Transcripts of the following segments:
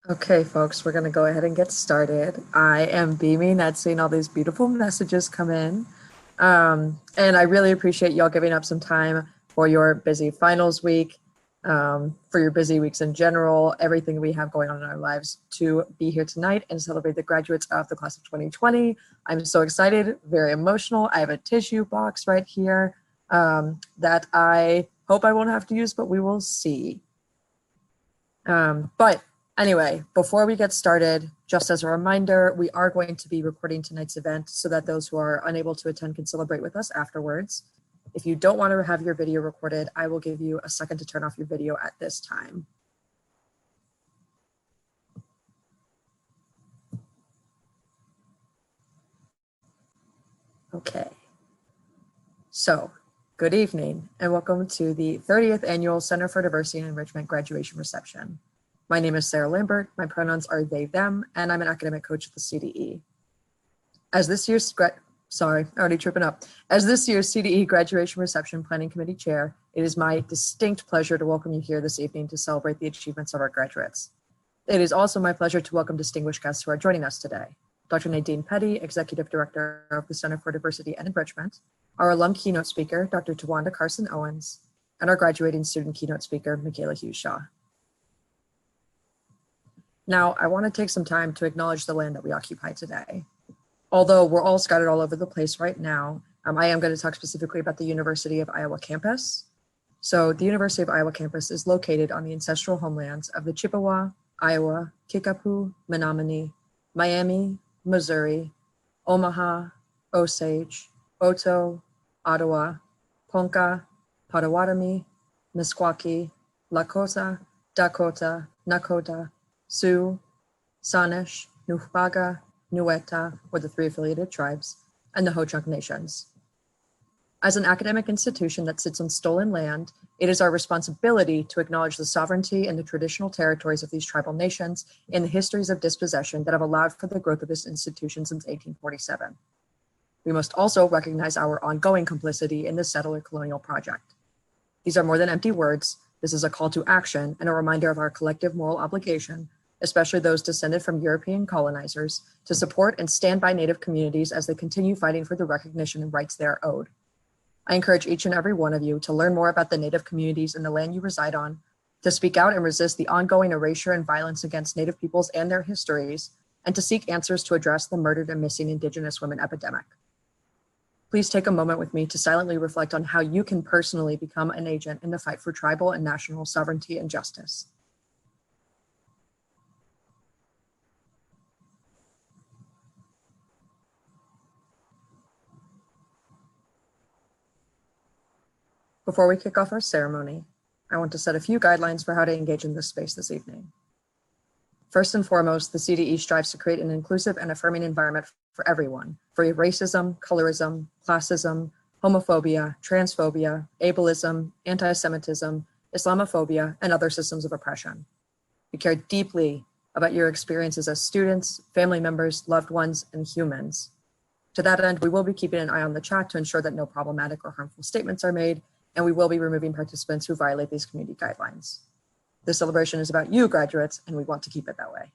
Okay, folks, we're going to go ahead and get started. I am beaming at seeing all these beautiful messages come in. And I really appreciate y'all giving up some time for your busy finals week, for your busy weeks in general, everything we have going on in our lives to be here tonight and celebrate the graduates of the class of 2020. I'm so excited, very emotional. I have a tissue box right here that I hope I won't have to use, but we will see. But anyway, before we get started, just as a reminder, we are going to be recording tonight's event so that those who are unable to attend can celebrate with us afterwards. If you don't want to have your video recorded, I will give you a second to turn off your video at this time. Okay. So, good evening and welcome to the 30th Annual Center for Diversity and Enrichment graduation reception. My name is Sarah Lambert, my pronouns are they, them, and I'm an academic coach at the CDE. As this year's CDE graduation reception planning committee chair, it is my distinct pleasure to welcome you here this evening to celebrate the achievements of our graduates. It is also my pleasure to welcome distinguished guests who are joining us today. Dr. Nadine Petty, Executive Director of the Center for Diversity and Enrichment, our alum keynote speaker, Dr. Tawanda Carson Owens, and our graduating student keynote speaker, Michaela Hughes Shaw. Now, I want to take some time to acknowledge the land that we occupy today. Although we're all scattered all over the place right now, I am going to talk specifically about the University of Iowa campus. So the University of Iowa campus is located on the ancestral homelands of the Chippewa, Iowa, Kickapoo, Menominee, Miami, Missouri, Omaha, Osage, Oto, Ottawa, Ponca, Potawatomi, Meskwaki, Lakota, Dakota, Nakota, Sioux, Sanish, Nuhbaga, Nueta, or the three affiliated tribes, and the Ho-Chunk nations. As an academic institution that sits on stolen land, it is our responsibility to acknowledge the sovereignty and the traditional territories of these tribal nations and the histories of dispossession that have allowed for the growth of this institution since 1847. We must also recognize our ongoing complicity in the settler colonial project. These are more than empty words. This is a call to action and a reminder of our collective moral obligation, especially those descended from European colonizers, to support and stand by Native communities as they continue fighting for the recognition and rights they are owed. I encourage each and every one of you to learn more about the Native communities and the land you reside on, to speak out and resist the ongoing erasure and violence against Native peoples and their histories, and to seek answers to address the murdered and missing Indigenous women epidemic. Please take a moment with me to silently reflect on how you can personally become an agent in the fight for tribal and national sovereignty and justice. Before we kick off our ceremony, I want to set a few guidelines for how to engage in this space this evening. First and foremost, the CDE strives to create an inclusive and affirming environment for everyone, free of racism, colorism, classism, homophobia, transphobia, ableism, anti-Semitism, Islamophobia, and other systems of oppression. We care deeply about your experiences as students, family members, loved ones, and humans. To that end, we will be keeping an eye on the chat to ensure that no problematic or harmful statements are made, and we will be removing participants who violate these community guidelines. This celebration is about you, graduates, and we want to keep it that way.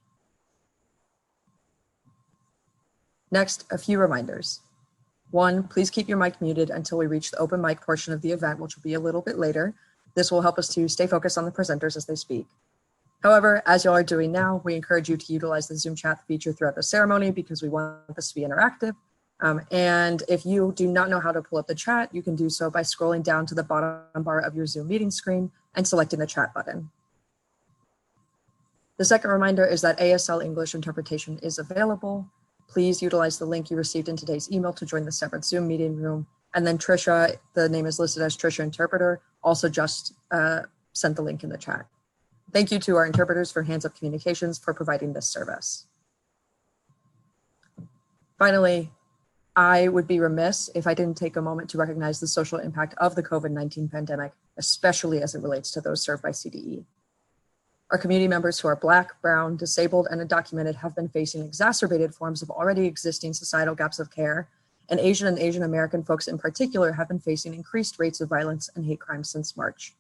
Next, a few reminders. 1, please keep your mic muted until we reach the open mic portion of the event, which will be a little bit later. This will help us to stay focused on the presenters as they speak. However, as y'all are doing now, we encourage you to utilize the Zoom chat feature throughout the ceremony because we want this to be interactive. And if you do not know how to pull up the chat, you can do so by scrolling down to the bottom bar of your Zoom meeting screen and selecting the chat button. The second reminder is that ASL English interpretation is available. Please utilize the link you received in today's email to join the separate Zoom meeting room. And then Trisha, the name is listed as Trisha Interpreter, also just sent the link in the chat. Thank you to our interpreters for Hands Up Communications for providing this service. Finally, I would be remiss if I didn't take a moment to recognize the social impact of the COVID-19 pandemic, especially as it relates to those served by CDE. Our community members who are Black, Brown, disabled, and undocumented have been facing exacerbated forms of already existing societal gaps of care, and Asian American folks in particular have been facing increased rates of violence and hate crimes since March.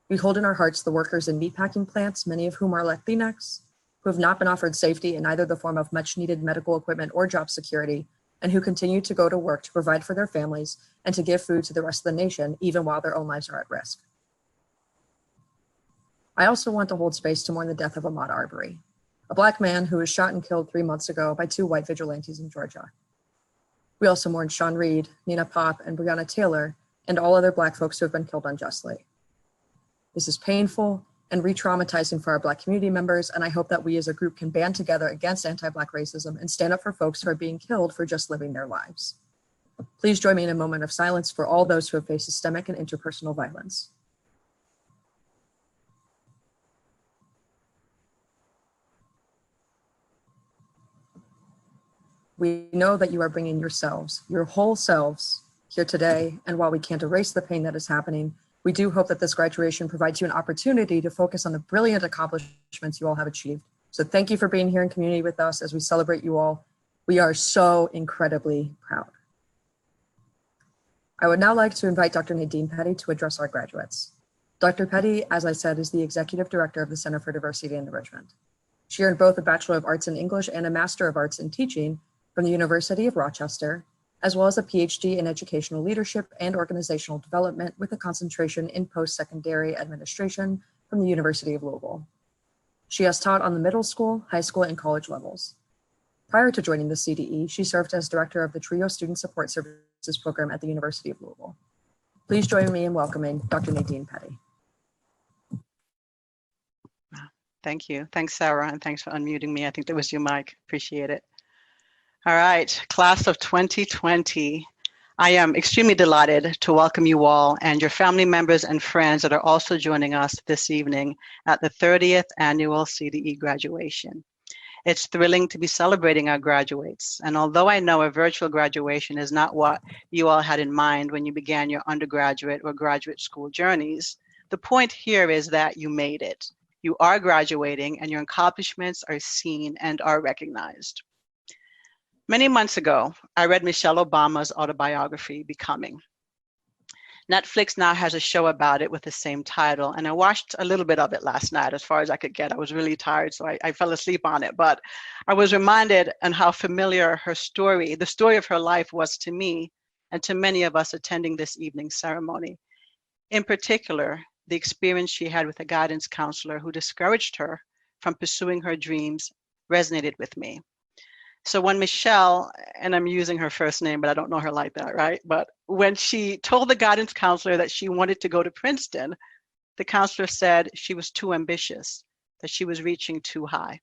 We hold in our hearts the workers in meatpacking plants, many of whom are Latinx, who have not been offered safety in either the form of much needed medical equipment or job security, and who continue to go to work to provide for their families and to give food to the rest of the nation, even while their own lives are at risk. I also want to hold space to mourn the death of Ahmaud Arbery, a Black man who was shot and killed 3 months ago by 2 white vigilantes in Georgia. We also mourn Sean Reed, Nina Pop, and Breonna Taylor, and all other Black folks who have been killed unjustly. This is painful and re-traumatizing for our Black community members, and I hope that we as a group can band together against anti-Black racism and stand up for folks who are being killed for just living their lives. Please join me in a moment of silence for all those who have faced systemic and interpersonal violence. We know that you are bringing yourselves, your whole selves, here today, and while we can't erase the pain that is happening, we do hope that this graduation provides you an opportunity to focus on the brilliant accomplishments you all have achieved. So thank you for being here in community with us as we celebrate you all. We are so incredibly proud. I would now like to invite Dr. Nadine Petty to address our graduates. Dr. Petty, as I said, is the Executive Director of the Center for Diversity and Enrichment. She earned both a Bachelor of Arts in English and a Master of Arts in Teaching from the University of Rochester, as well as a PhD in Educational Leadership and Organizational Development with a concentration in post-secondary administration from the University of Louisville. She has taught on the middle school, high school, and college levels. Prior to joining the CDE, she served as Director of the TRIO Student Support Services Program at the University of Louisville. Please join me in welcoming Dr. Nadine Petty. Thank you. Thanks, Sarah, and thanks for unmuting me. I think that was your mic. Appreciate it. All right, class of 2020. I am extremely delighted to welcome you all and your family members and friends that are also joining us this evening at the 30th annual CDE graduation. It's thrilling to be celebrating our graduates. And although I know a virtual graduation is not what you all had in mind when you began your undergraduate or graduate school journeys, the point here is that you made it. You are graduating and your accomplishments are seen and are recognized. Many months ago, I read Michelle Obama's autobiography, Becoming. Netflix now has a show about it with the same title, and I watched a little bit of it last night as far as I could get. I was really tired, so I fell asleep on it, but I was reminded on how familiar her story, the story of her life was to me and to many of us attending this evening's ceremony. In particular, the experience she had with a guidance counselor who discouraged her from pursuing her dreams resonated with me. So when Michelle, and I'm using her first name, but I don't know her like that, right? But when she told the guidance counselor that she wanted to go to Princeton, the counselor said she was too ambitious, that she was reaching too high.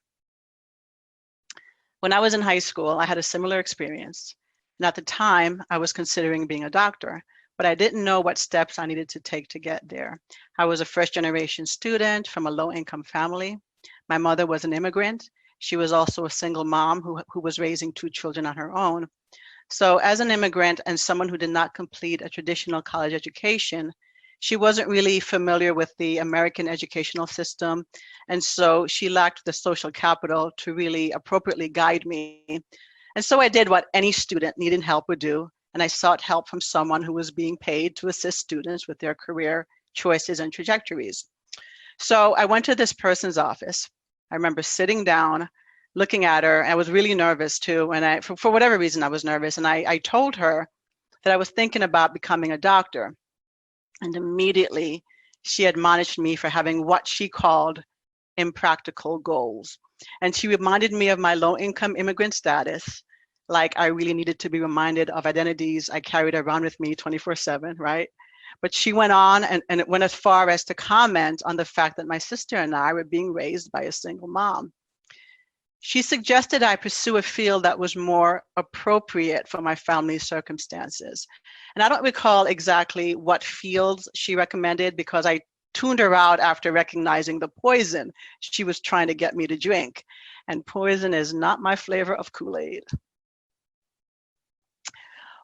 When I was in high school, I had a similar experience. And at the time, I was considering being a doctor, but I didn't know what steps I needed to take to get there. I was a first-generation student from a low-income family. My mother was an immigrant. She was also a single mom who was raising 2 children on her own. So as an immigrant and someone who did not complete a traditional college education, she wasn't really familiar with the American educational system. And so she lacked the social capital to really appropriately guide me. And so I did what any student needing help would do. And I sought help from someone who was being paid to assist students with their career choices and trajectories. So I went to this person's office. I remember sitting down, looking at her. I was really nervous too. And for whatever reason, I was nervous. And I told her that I was thinking about becoming a doctor. And immediately she admonished me for having what she called impractical goals. And she reminded me of my low-income immigrant status, like I really needed to be reminded of identities I carried around with me 24/7, right? But she went on and it went as far as to comment on the fact that my sister and I were being raised by a single mom. She suggested I pursue a field that was more appropriate for my family's circumstances. And I don't recall exactly what fields she recommended because I tuned her out after recognizing the poison she was trying to get me to drink. And poison is not my flavor of Kool-Aid.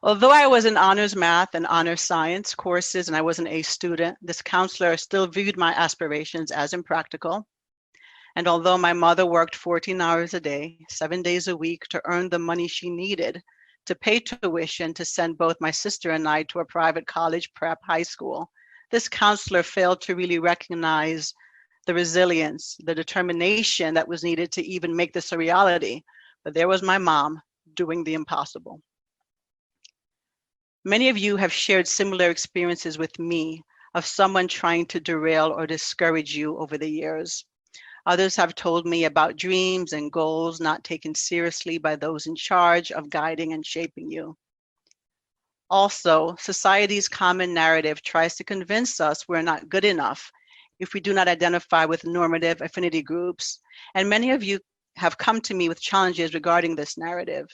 Although I was in honors math and honors science courses and I was an A student, this counselor still viewed my aspirations as impractical. And although my mother worked 14 hours a day, 7 days a week to earn the money she needed to pay tuition to send both my sister and I to a private college prep high school, this counselor failed to really recognize the resilience, the determination that was needed to even make this a reality. But there was my mom doing the impossible. Many of you have shared similar experiences with me of someone trying to derail or discourage you over the years. Others have told me about dreams and goals not taken seriously by those in charge of guiding and shaping you. Also, society's common narrative tries to convince us we're not good enough if we do not identify with normative affinity groups, and many of you have come to me with challenges regarding this narrative.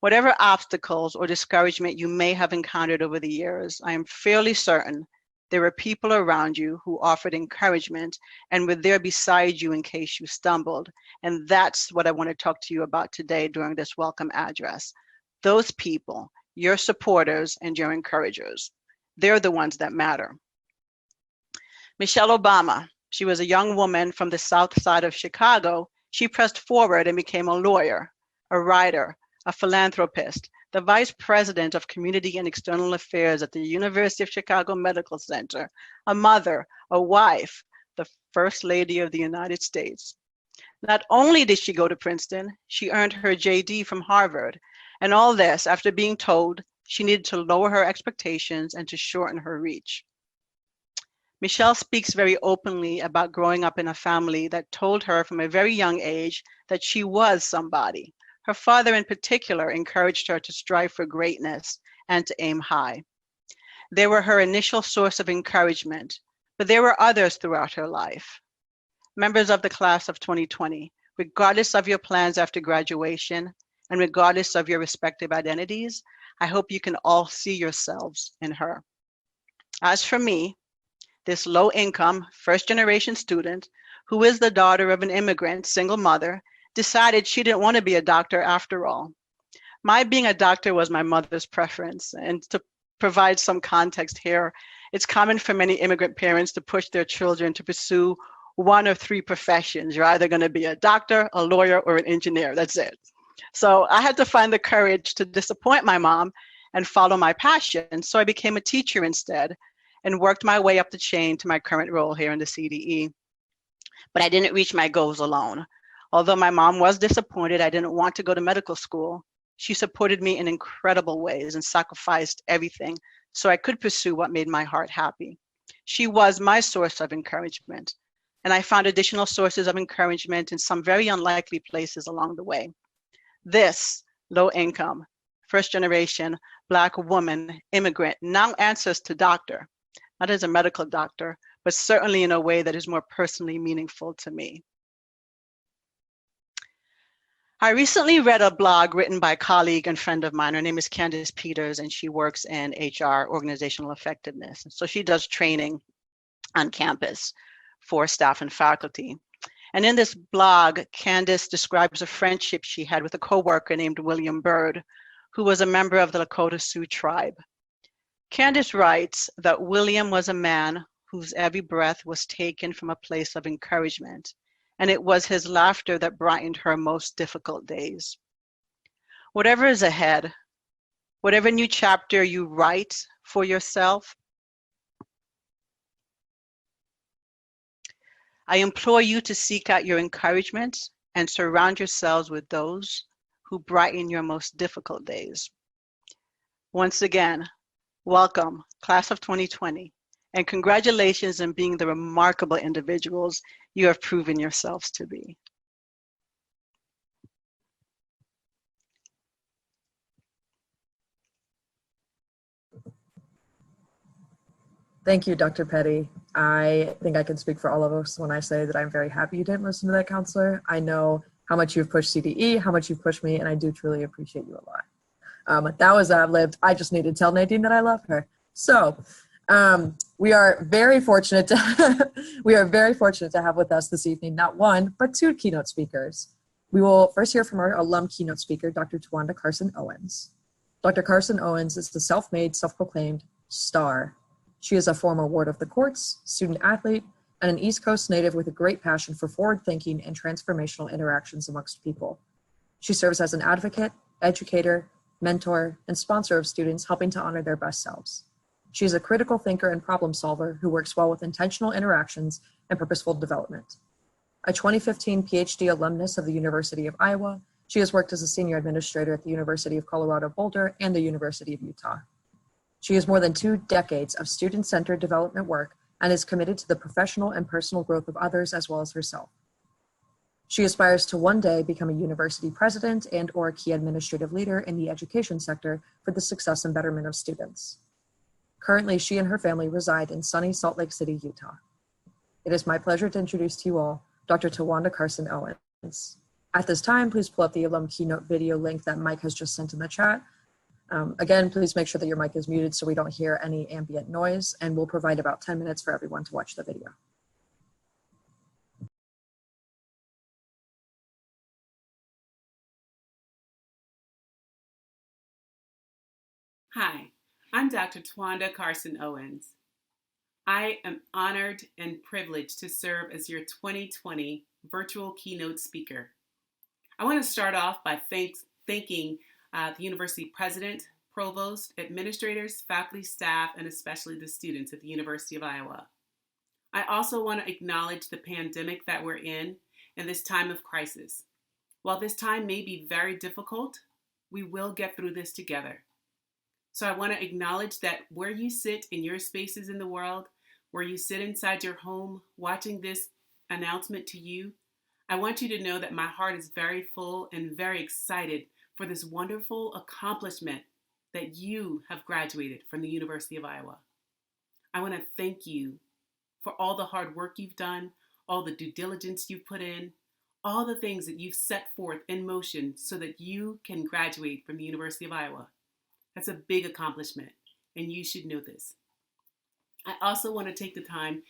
Whatever obstacles or discouragement you may have encountered over the years, I am fairly certain there were people around you who offered encouragement and were there beside you in case you stumbled. And that's what I want to talk to you about today during this welcome address. Those people, your supporters and your encouragers, they're the ones that matter. Michelle Obama, she was a young woman from the South Side of Chicago. She pressed forward and became a lawyer, a writer, a philanthropist, the vice president of community and external affairs at the University of Chicago Medical Center, a mother, a wife, the first lady of the United States. Not only did she go to Princeton, she earned her JD from Harvard, and all this after being told she needed to lower her expectations and to shorten her reach. Michelle speaks very openly about growing up in a family that told her from a very young age that she was somebody. Her father in particular encouraged her to strive for greatness and to aim high. They were her initial source of encouragement, but there were others throughout her life. Members of the class of 2020, regardless of your plans after graduation and regardless of your respective identities, I hope you can all see yourselves in her. As for me, this low-income, first-generation student who is the daughter of an immigrant single mother decided she didn't want to be a doctor after all. My being a doctor was my mother's preference, and to provide some context here, it's common for many immigrant parents to push their children to pursue one of three professions. You're either going to be a doctor, a lawyer, or an engineer. That's it. So I had to find the courage to disappoint my mom and follow my passion. So I became a teacher instead and worked my way up the chain to my current role here in the CDE. But I didn't reach my goals alone. Although my mom was disappointed I didn't want to go to medical school, she supported me in incredible ways and sacrificed everything so I could pursue what made my heart happy. She was my source of encouragement, and I found additional sources of encouragement in some very unlikely places along the way. This low-income, first-generation Black woman, immigrant, now answers to doctor, not as a medical doctor, but certainly in a way that is more personally meaningful to me. I recently read a blog written by a colleague and friend of mine. Her name is Candace Peters, and she works in HR, organizational effectiveness. So she does training on campus for staff and faculty. And in this blog, Candace describes a friendship she had with a coworker named William Byrd, who was a member of the Lakota Sioux tribe. Candace writes that William was a man whose every breath was taken from a place of encouragement, and it was his laughter that brightened her most difficult days. Whatever is ahead, whatever new chapter you write for yourself, I implore you to seek out your encouragement and surround yourselves with those who brighten your most difficult days. Once again, welcome, class of 2020, and congratulations on being the remarkable individuals you have proven yourselves to be. Thank you, Dr. Petty. I think I can speak for all of us when I say that I'm very happy you didn't listen to that counselor. I know how much you've pushed CDE, how much you've pushed me, and I do truly appreciate you a lot. That was ad-libbed. I just need to tell Nadine that I love her. So we are very fortunate to have with us this evening not one, but two keynote speakers. We will first hear from our alum keynote speaker, Dr. Tawanda Carson Owens. Dr. Carson Owens is the self-made, self-proclaimed star. She is a former ward of the courts, student athlete, and an East Coast native with a great passion for forward-thinking and transformational interactions amongst people. She serves as an advocate, educator, mentor, and sponsor of students helping to honor their best selves. She is a critical thinker and problem solver who works well with intentional interactions and purposeful development. A 2015 PhD alumnus of the University of Iowa, she has worked as a senior administrator at the University of Colorado Boulder and the University of Utah. She has more than 2 decades of student-centered development work and is committed to the professional and personal growth of others as well as herself. She aspires to one day become a university president and/or a key administrative leader in the education sector for the success and betterment of students. Currently, she and her family reside in sunny Salt Lake City, Utah. It is my pleasure to introduce to you all Dr. Tawanda Carson Owens. At this time, please pull up the alum keynote video link that Mike has just sent in the chat. Again, please make sure that your mic is muted so we don't hear any ambient noise, and we'll provide about 10 minutes for everyone to watch the video. Hi, I'm Dr. Tawanda Carson Owens. I am honored and privileged to serve as your 2020 virtual keynote speaker. I want to start off by thanking the university president, provost, administrators, faculty, staff, and especially the students at the University of Iowa. I also want to acknowledge the pandemic that we're in this time of crisis. While this time may be very difficult, we will get through this together. So I want to acknowledge that where you sit in your spaces in the world, where you sit inside your home watching this announcement to you, I want you to know that my heart is very full and very excited for this wonderful accomplishment that you have graduated from the University of Iowa. I want to thank you for all the hard work you've done, all the due diligence you've put in, all the things that you've set forth in motion so that you can graduate from the University of Iowa. That's a big accomplishment, and you should know this. I also want to take the time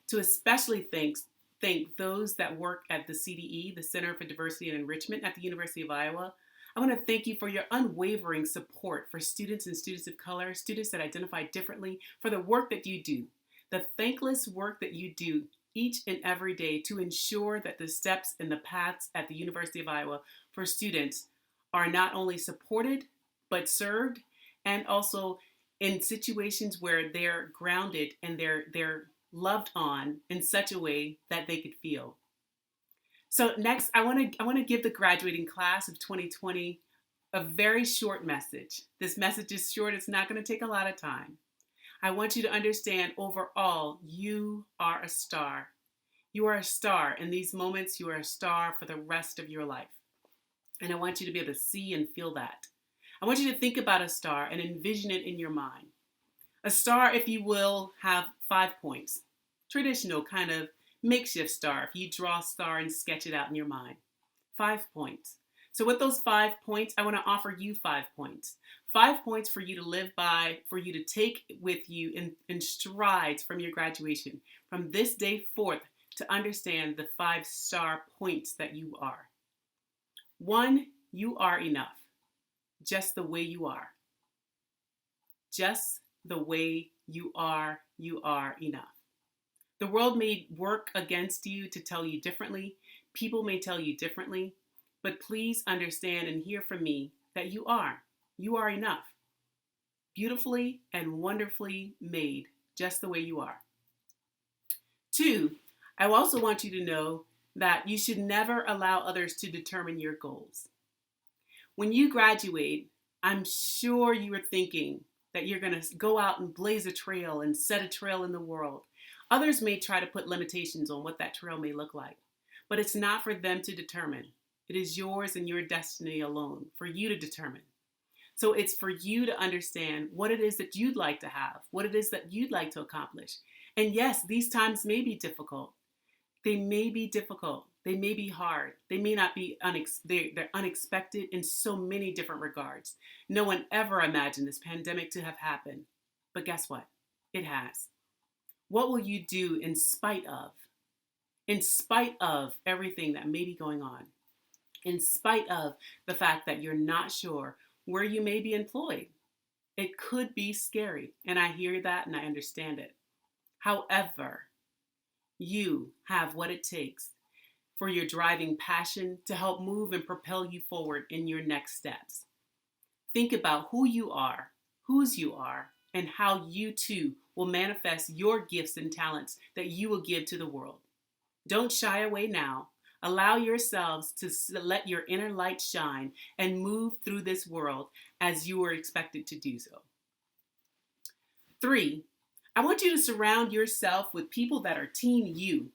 to especially thank those that work at the CDE, the Center for Diversity and Enrichment at the University of Iowa. I want to thank you for your unwavering support for students and students of color, students that identify differently, for the work that you do, the thankless work that you do each and every day to ensure that the steps and the paths at the University of Iowa for students are not only supported, but served, and also in situations where they're grounded and they're loved on in such a way that they could feel. So next, I want to give the graduating class of 2020 a very short message. This message is short. It's not going to take a lot of time. I want you to understand overall, you are a star. You are a star. In these moments, you are a star for the rest of your life. And I want you to be able to see and feel that. I want you to think about a star and envision it in your mind. A star, if you will, have 5 points. Traditional kind of makeshift star, if you draw a star and sketch it out in your mind. 5 points. So with those 5 points, I want to offer you 5 points. 5 points for you to live by, for you to take with you in strides from your graduation. From this day forth, to understand the 5-star points that you are. 1, you are enough. Just the way you are. Just the way you are enough. The world may work against you to tell you differently. People may tell you differently, but please understand and hear from me that you are enough. Beautifully and wonderfully made, just the way you are. 2, I also want you to know that you should never allow others to determine your goals. When you graduate, I'm sure you are thinking that you're going to go out and blaze a trail and set a trail in the world. Others may try to put limitations on what that trail may look like, but it's not for them to determine. It is yours and your destiny alone for you to determine. So it's for you to understand what it is that you'd like to have, what it is that you'd like to accomplish. And yes, these times may be difficult. They may be difficult. They may be hard. They may not be they're unexpected in so many different regards. No one ever imagined this pandemic to have happened. But guess what? It has. What will you do in spite of? In spite of everything that may be going on. In spite of the fact that you're not sure where you may be employed. It could be scary. And I hear that and I understand it. However, you have what it takes for your driving passion to help move and propel you forward in your next steps. Think about who you are, whose you are, and how you too will manifest your gifts and talents that you will give to the world. Don't shy away now. Allow yourselves to let your inner light shine and move through this world as you are expected to do so. 3, I want you to surround yourself with people that are Team You.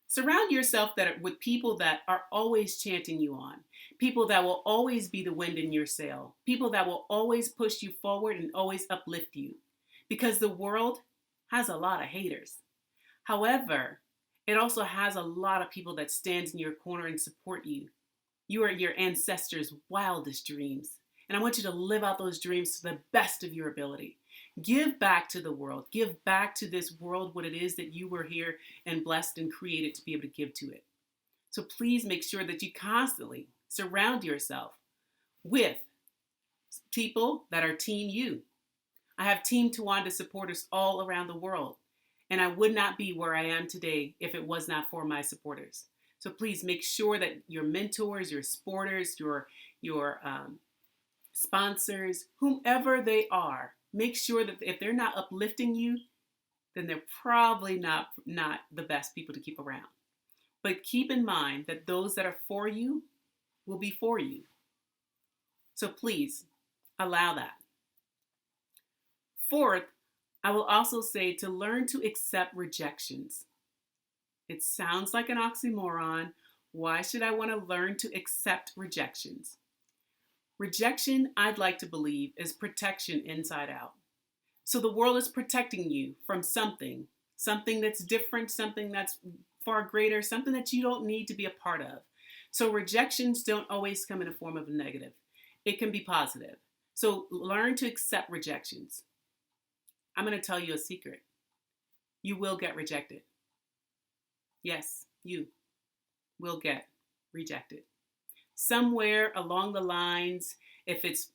Surround yourself with people that are always chanting you on, people that will always be the wind in your sail, people that will always push you forward and always uplift you, because the world has a lot of haters. However, it also has a lot of people that stand in your corner and support you. You are your ancestors' wildest dreams. And I want you to live out those dreams to the best of your ability. Give back to the world. Give back to this world what it is that you were here and blessed and created to be able to give to it. So please make sure that you constantly surround yourself with people that are Team You. I have Team Tawanda supporters all around the world. And I would not be where I am today if it was not for my supporters. So please make sure that your mentors, your supporters, your sponsors, whomever they are, make sure that if they're not uplifting you, then they're probably not the best people to keep around. But keep in mind that those that are for you will be for you. So please allow that. 4th, I will also say to learn to accept rejections. It sounds like an oxymoron. Why should I want to learn to accept rejections? Rejection, I'd like to believe, is protection inside out. So the world is protecting you from something that's different, something that's far greater, something that you don't need to be a part of. So rejections don't always come in a form of a negative. It can be positive. So learn to accept rejections. I'm going to tell you a secret. You will get rejected. Yes, you will get rejected. Somewhere along the lines, if it's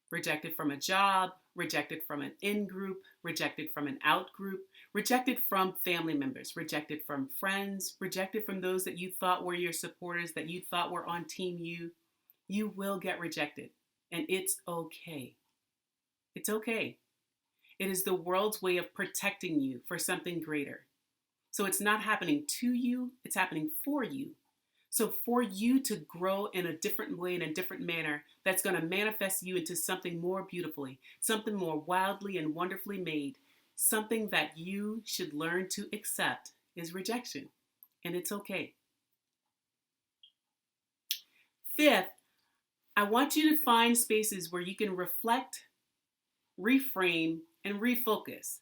rejected from a job, rejected from an in-group, rejected from an out-group, rejected from family members, rejected from friends, rejected from those that you thought were your supporters, that you thought were on Team You, you will get rejected. And it's okay. It's okay. It is the world's way of protecting you for something greater. So it's not happening to you, it's happening for you. So for you to grow in a different way, in a different manner, that's going to manifest you into something more beautifully, something more wildly and wonderfully made, something that you should learn to accept is rejection. And it's okay. 5th, I want you to find spaces where you can reflect, reframe, and refocus.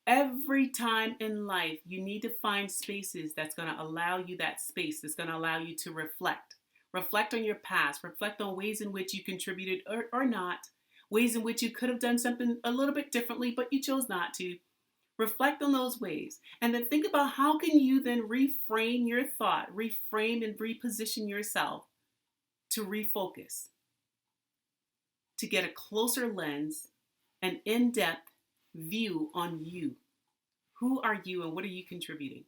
Every time in life, you need to find spaces that's going to allow you that space, that's going to allow you to reflect. Reflect on your past. Reflect on ways in which you contributed or not. Ways in which you could have done something a little bit differently, but you chose not to. Reflect on those ways. And then think about how can you then reframe your thought, reframe and reposition yourself to refocus, to get a closer lens, an in-depth view on you. Who are you and what are you contributing?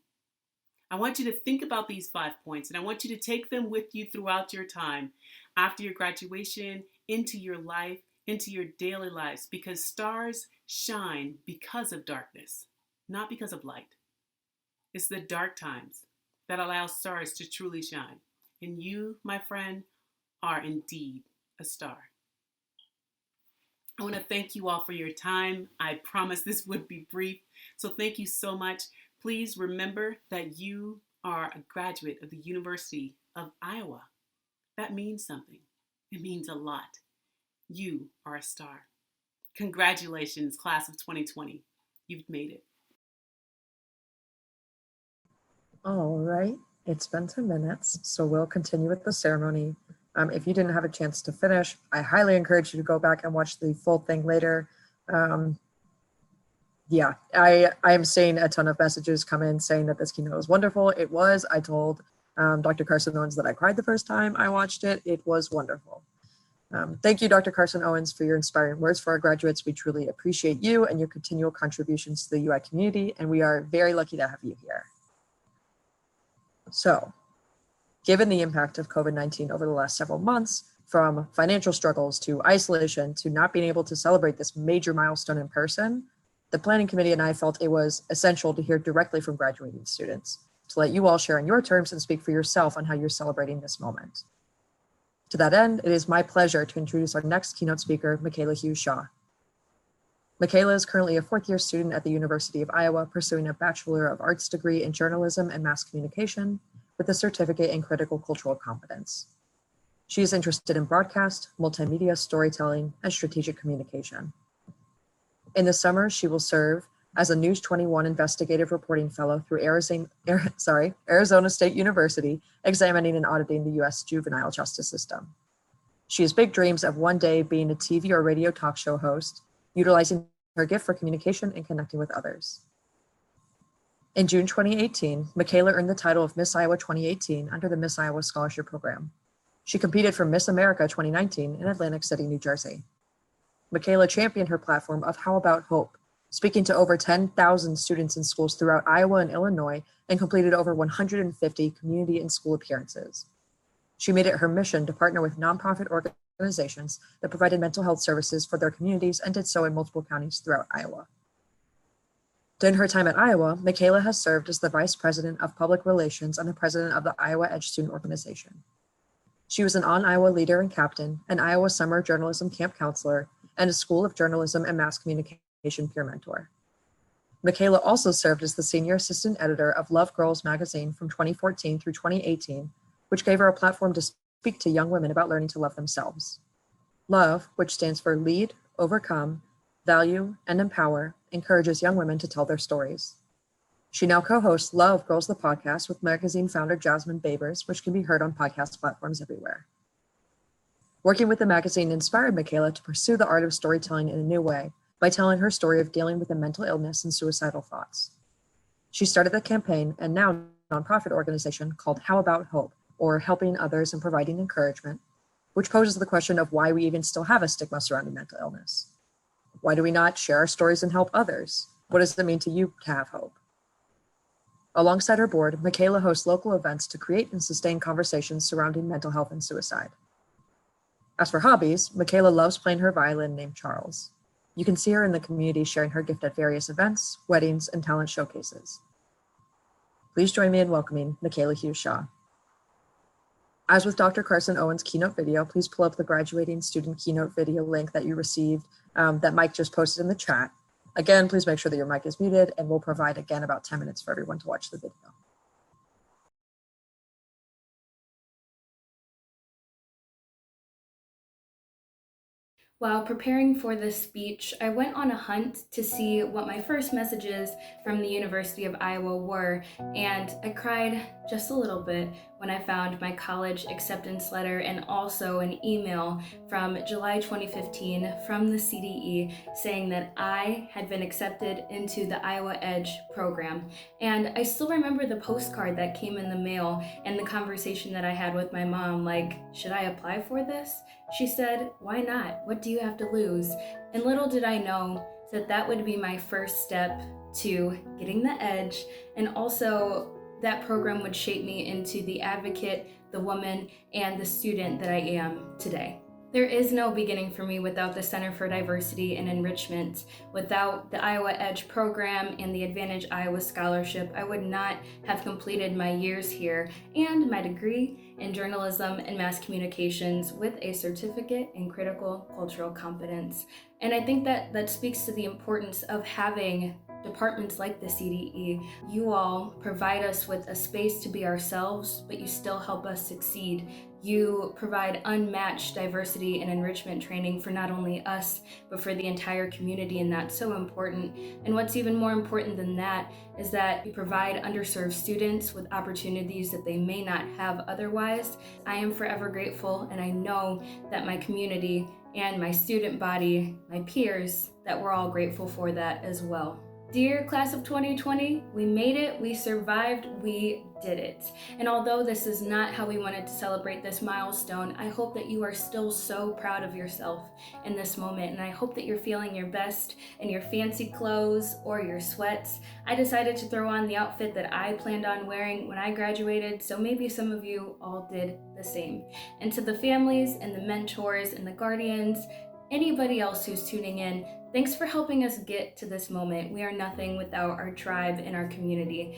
I want you to think about these 5 points and I want you to take them with you throughout your time, after your graduation, into your life, into your daily lives, because stars shine because of darkness, not because of light. It's the dark times that allow stars to truly shine. And you, my friend, are indeed a star. I want to thank you all for your time. I promised this would be brief, so thank you so much. Please remember that you are a graduate of the University of Iowa. That means something. It means a lot. You are a star. Congratulations, class of 2020. You've made it. All right, it's been 10 minutes, so we'll continue with the ceremony. If you didn't have a chance to finish, I highly encourage you to go back and watch the full thing later. Yeah, I am seeing a ton of messages come in saying that this keynote was wonderful. It was. I told Dr. Carson Owens that I cried the first time I watched it. It was wonderful. Thank you, Dr. Carson Owens, for your inspiring words for our graduates. We truly appreciate you and your continual contributions to the UI community, and we are very lucky to have you here. So, given the impact of COVID-19 over the last several months, from financial struggles to isolation to not being able to celebrate this major milestone in person, the planning committee and I felt it was essential to hear directly from graduating students, to let you all share on your terms and speak for yourself on how you're celebrating this moment. To that end, it is my pleasure to introduce our next keynote speaker, Michaela Hughes Shaw. Michaela is currently a fourth-year student at the University of Iowa, pursuing a Bachelor of Arts degree in Journalism and Mass Communication with a certificate in Critical Cultural Competence. She is interested in broadcast, multimedia storytelling, and strategic communication. In the summer, she will serve as a News 21 investigative reporting fellow through Arizona State University, examining and auditing the U.S. juvenile justice system. She has big dreams of one day being a TV or radio talk show host, utilizing her gift for communication and connecting with others. In June 2018, Michaela earned the title of Miss Iowa 2018 under the Miss Iowa Scholarship Program. She competed for Miss America 2019 in Atlantic City, New Jersey. Michaela championed her platform of How About Hope, speaking to over 10,000 students in schools throughout Iowa and Illinois, and completed over 150 community and school appearances. She made it her mission to partner with nonprofit organizations that provided mental health services for their communities and did so in multiple counties throughout Iowa. During her time at Iowa, Michaela has served as the Vice President of Public Relations and the President of the Iowa Edge Student Organization. She was an On-Iowa leader and captain, an Iowa Summer Journalism Camp counselor, and a School of Journalism and Mass Communication peer mentor. Michaela also served as the Senior Assistant Editor of Love Girls magazine from 2014 through 2018, which gave her a platform to speak to young women about learning to love themselves. Love, which stands for Lead, Overcome, Value, and Empower, encourages young women to tell their stories. She now co-hosts Love Girls the podcast with magazine founder Jasmine Babers, which can be heard on podcast platforms everywhere. Working with the magazine inspired Michaela to pursue the art of storytelling in a new way by telling her story of dealing with a mental illness and suicidal thoughts. She started a campaign and now nonprofit organization called How About Hope, or Helping Others and Providing Encouragement, which poses the question of why we even still have a stigma surrounding mental illness. Why do we not share our stories and help others? What does it mean to you to have hope? Alongside her board, Michaela hosts local events to create and sustain conversations surrounding mental health and suicide. As for hobbies, Michaela loves playing her violin named Charles. You can see her in the community sharing her gift at various events, weddings, and talent showcases. Please join me in welcoming Michaela Hughes Shaw. As with Dr. Carson Owens' keynote video, please pull up the graduating student keynote video link that you received that Mike just posted in the chat. Again, please make sure that your mic is muted, and we'll provide, again, about 10 minutes for everyone to watch the video. While preparing for this speech, I went on a hunt to see what my first messages from the University of Iowa were, and I cried just a little bit when I found my college acceptance letter and also an email from July 2015 from the CDE saying that I had been accepted into the Iowa Edge program. And I still remember the postcard that came in the mail and the conversation that I had with my mom, like, should I apply for this? She said, why not? What do you have to lose? And little did I know that that would be my first step to getting the edge, and also that program would shape me into the advocate, the woman, and the student that I am today. There is no beginning for me without the Center for Diversity and Enrichment. Without the Iowa Edge program and the Advantage Iowa Scholarship, I would not have completed my years here and my degree in journalism and mass communications with a certificate in critical cultural competence. And I think that speaks to the importance of having departments like the CDE. You all provide us with a space to be ourselves, but you still help us succeed. You provide unmatched diversity and enrichment training for not only us, but for the entire community, and that's so important. And what's even more important than that is that you provide underserved students with opportunities that they may not have otherwise. I am forever grateful, and I know that my community and my student body, my peers, that we're all grateful for that as well. Dear class of 2020, we made it, we survived, we did it. And although this is not how we wanted to celebrate this milestone, I hope that you are still so proud of yourself in this moment. And I hope that you're feeling your best in your fancy clothes or your sweats. I decided to throw on the outfit that I planned on wearing when I graduated, so maybe some of you all did the same. And to the families and the mentors and the guardians, anybody else who's tuning in, thanks for helping us get to this moment. We are nothing without our tribe and our community.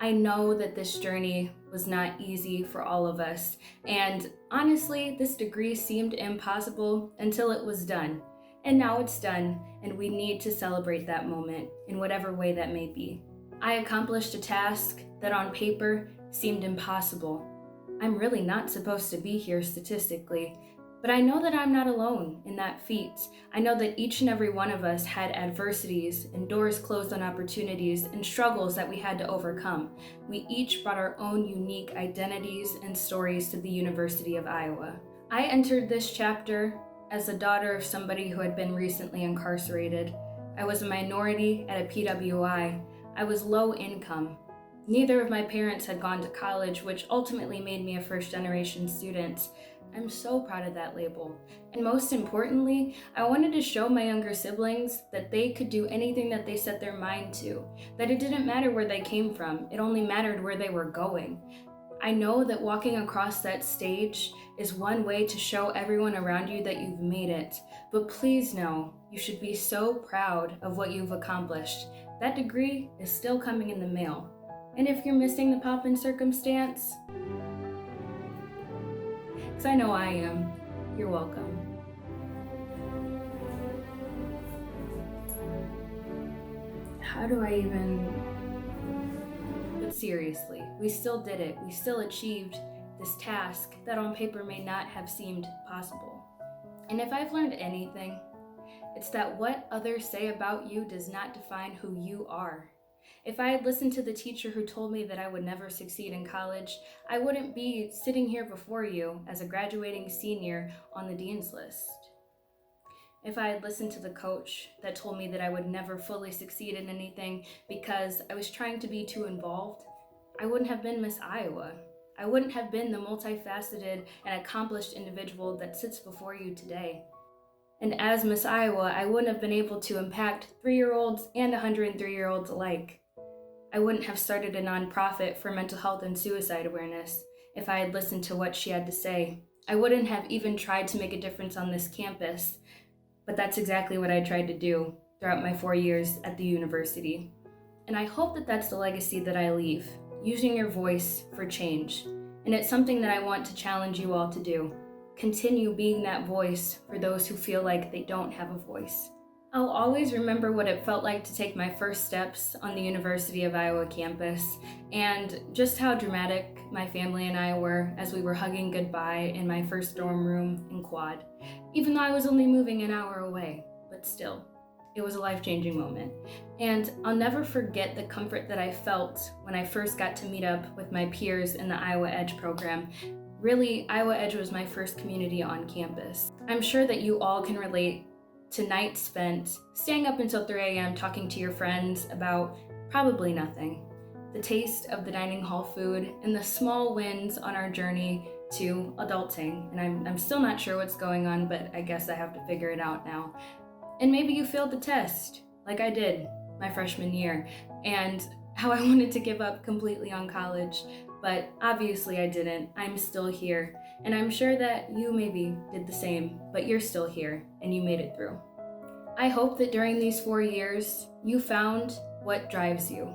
I know that this journey was not easy for all of us, and honestly, this degree seemed impossible until it was done. And now it's done, and we need to celebrate that moment in whatever way that may be. I accomplished a task that on paper seemed impossible. I'm really not supposed to be here statistically, but I know that I'm not alone in that feat. I know that each and every one of us had adversities and doors closed on opportunities and struggles that we had to overcome. We each brought our own unique identities and stories to the University of Iowa. I entered this chapter as the daughter of somebody who had been recently incarcerated. I was a minority at a PWI. I was low income. Neither of my parents had gone to college, which ultimately made me a first-generation student. I'm so proud of that label. And most importantly, I wanted to show my younger siblings that they could do anything that they set their mind to, that it didn't matter where they came from, it only mattered where they were going. I know that walking across that stage is one way to show everyone around you that you've made it, but please know, you should be so proud of what you've accomplished. That degree is still coming in the mail. And if you're missing the pop in circumstance, because I know I am, you're welcome. How do I even... But seriously, we still did it. We still achieved this task that on paper may not have seemed possible. And if I've learned anything, it's that what others say about you does not define who you are. If I had listened to the teacher who told me that I would never succeed in college, I wouldn't be sitting here before you as a graduating senior on the dean's list. If I had listened to the coach that told me that I would never fully succeed in anything because I was trying to be too involved, I wouldn't have been Miss Iowa. I wouldn't have been the multifaceted and accomplished individual that sits before you today. And as Miss Iowa, I wouldn't have been able to impact 3-year-olds and 103-year-olds alike. I wouldn't have started a nonprofit for mental health and suicide awareness if I had listened to what she had to say. I wouldn't have even tried to make a difference on this campus, but that's exactly what I tried to do throughout my 4 years at the university. And I hope that that's the legacy that I leave, using your voice for change. And it's something that I want to challenge you all to do. Continue being that voice for those who feel like they don't have a voice. I'll always remember what it felt like to take my first steps on the University of Iowa campus, and just how dramatic my family and I were as we were hugging goodbye in my first dorm room in Quad, even though I was only moving an hour away, but still, it was a life-changing moment. And I'll never forget the comfort that I felt when I first got to meet up with my peers in the Iowa Edge program. Really, Iowa Edge was my first community on campus. I'm sure that you all can relate to nights spent staying up until 3 a.m. talking to your friends about probably nothing. The taste of the dining hall food and the small wins on our journey to adulting. And I'm still not sure what's going on, but I guess I have to figure it out now. And maybe you failed the test, like I did my freshman year, and how I wanted to give up completely on college. But obviously I didn't. I'm still here, and I'm sure that you maybe did the same, but you're still here, and you made it through. I hope that during these 4 years, you found what drives you.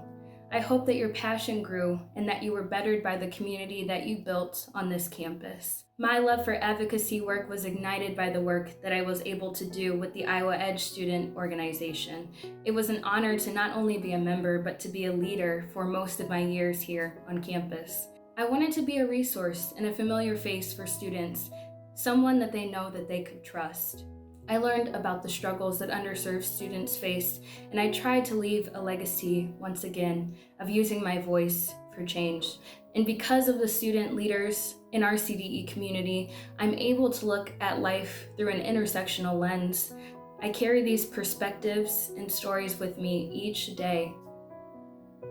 I hope that your passion grew and that you were bettered by the community that you built on this campus. My love for advocacy work was ignited by the work that I was able to do with the Iowa Edge Student Organization. It was an honor to not only be a member, but to be a leader for most of my years here on campus. I wanted to be a resource and a familiar face for students, someone that they know that they could trust. I learned about the struggles that underserved students face, and I tried to leave a legacy, once again, of using my voice for change. And because of the student leaders in our CDE community, I'm able to look at life through an intersectional lens. I carry these perspectives and stories with me each day.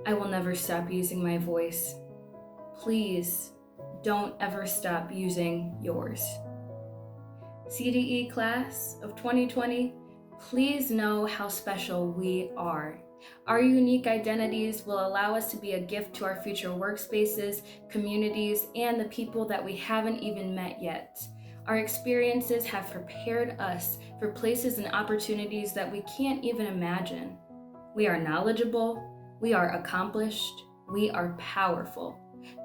I will never stop using my voice. Please don't ever stop using yours. CDE class of 2020, please know how special we are. Our unique identities will allow us to be a gift to our future workspaces, communities, and the people that we haven't even met yet. Our experiences have prepared us for places and opportunities that we can't even imagine. We are knowledgeable, we are accomplished, we are powerful.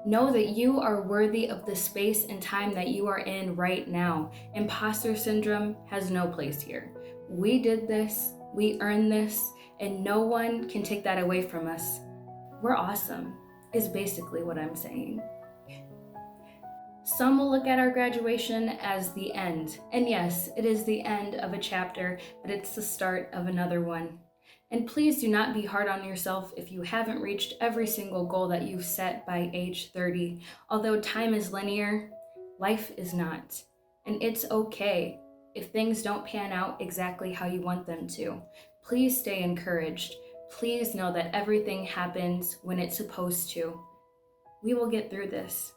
Know that you are worthy of the space and time that you are in right now. Imposter syndrome has no place here. We did this, we earned this, and no one can take that away from us. We're awesome, is basically what I'm saying. Some will look at our graduation as the end. And yes, it is the end of a chapter, but it's the start of another one. And please do not be hard on yourself if you haven't reached every single goal that you've set by age 30. Although time is linear, life is not. And it's okay if things don't pan out exactly how you want them to. Please stay encouraged. Please know that everything happens when it's supposed to. We will get through this.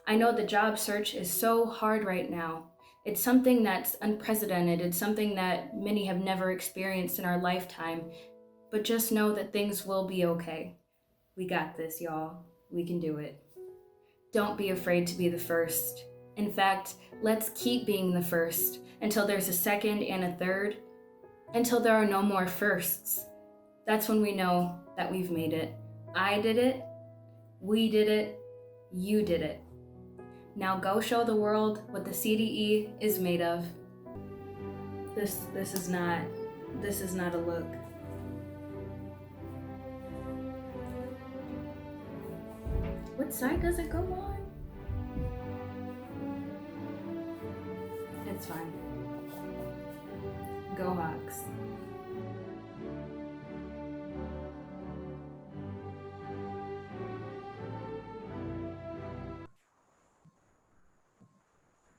I know the job search is so hard right now. It's something that's unprecedented. It's something that many have never experienced in our lifetime. But just know that things will be okay. We got this, y'all. We can do it. Don't be afraid to be the first. In fact, let's keep being the first until there's a second and a third, until there are no more firsts. That's when we know that we've made it. I did it. We did it. You did it. Now go show the world what the CDE is made of. This is not a look. What side does it go on? It's fine. Go Hawks.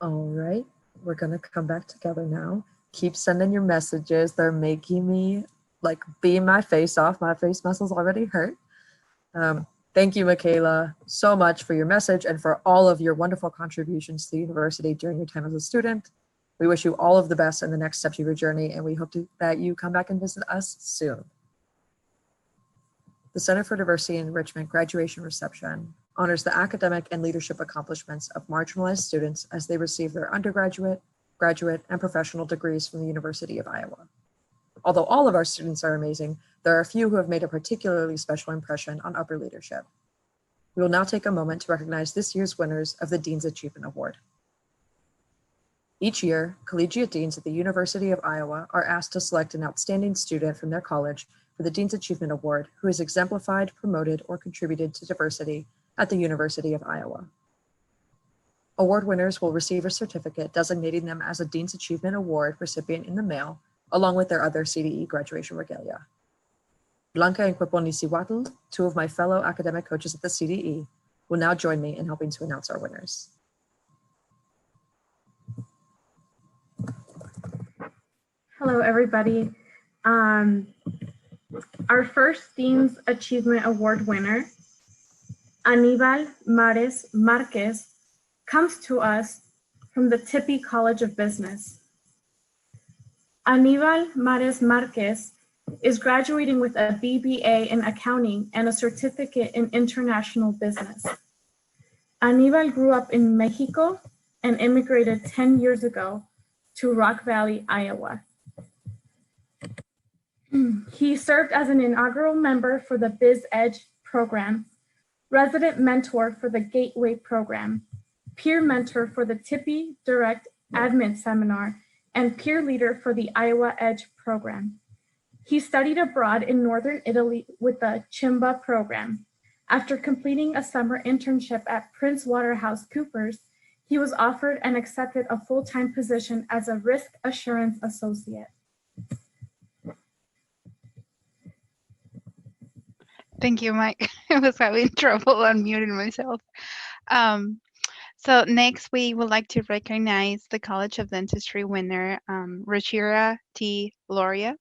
All right, we're gonna come back together now. Keep sending your messages. They're making me like beam my face off. My face muscles already hurt. Thank you, Michaela, so much for your message and for all of your wonderful contributions to the university during your time as a student. We wish you all of the best in the next steps of your journey, and we hope that you come back and visit us soon. The Center for Diversity and Enrichment graduation reception honors the academic and leadership accomplishments of marginalized students as they receive their undergraduate, graduate, and professional degrees from the University of Iowa. Although all of our students are amazing, there are a few who have made a particularly special impression on upper leadership. We will now take a moment to recognize this year's winners of the Dean's Achievement Award. Each year, collegiate deans at the University of Iowa are asked to select an outstanding student from their college for the Dean's Achievement Award who has exemplified, promoted, or contributed to diversity at the University of Iowa. Award winners will receive a certificate designating them as a Dean's Achievement Award recipient in the mail, along with their other CDE graduation regalia. Blanca and Queponisihuatl, two of my fellow academic coaches at the CDE, will now join me in helping to announce our winners. Hello, everybody. Our first Dean's Achievement Award winner, Aníbal Mares Marquez, comes to us from the Tippie College of Business. Aníbal Mares Marquez is graduating with a BBA in accounting and a certificate in international business. Aníbal grew up in Mexico and immigrated 10 years ago to Rock Valley, Iowa. He served as an inaugural member for the BizEdge program, resident mentor for the Gateway program, peer mentor for the Tippie Direct Admin Seminar, and peer leader for the Iowa Edge program. He studied abroad in Northern Italy with the Chimba program. After completing a summer internship at Prince Waterhouse Coopers, he was offered and accepted a full-time position as a risk assurance associate. Thank you, Mike. I was having trouble unmuting myself. So next, we would like to recognize the College of Dentistry winner, Rashira T. Loria.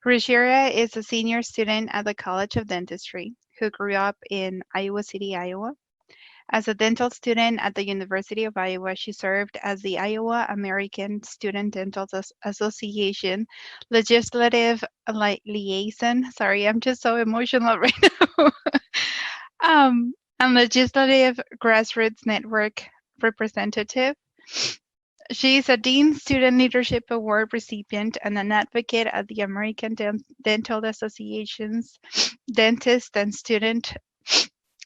Rashira is a senior student at the College of Dentistry who grew up in Iowa City, Iowa. As a dental student at the University of Iowa, she served as the Iowa American Student Dental Association Legislative Liaison. Sorry, I'm just so emotional right now. And Legislative Grassroots Network representative. She is a Dean Student Leadership Award recipient and an advocate at the American Dental Association's Dentist and Student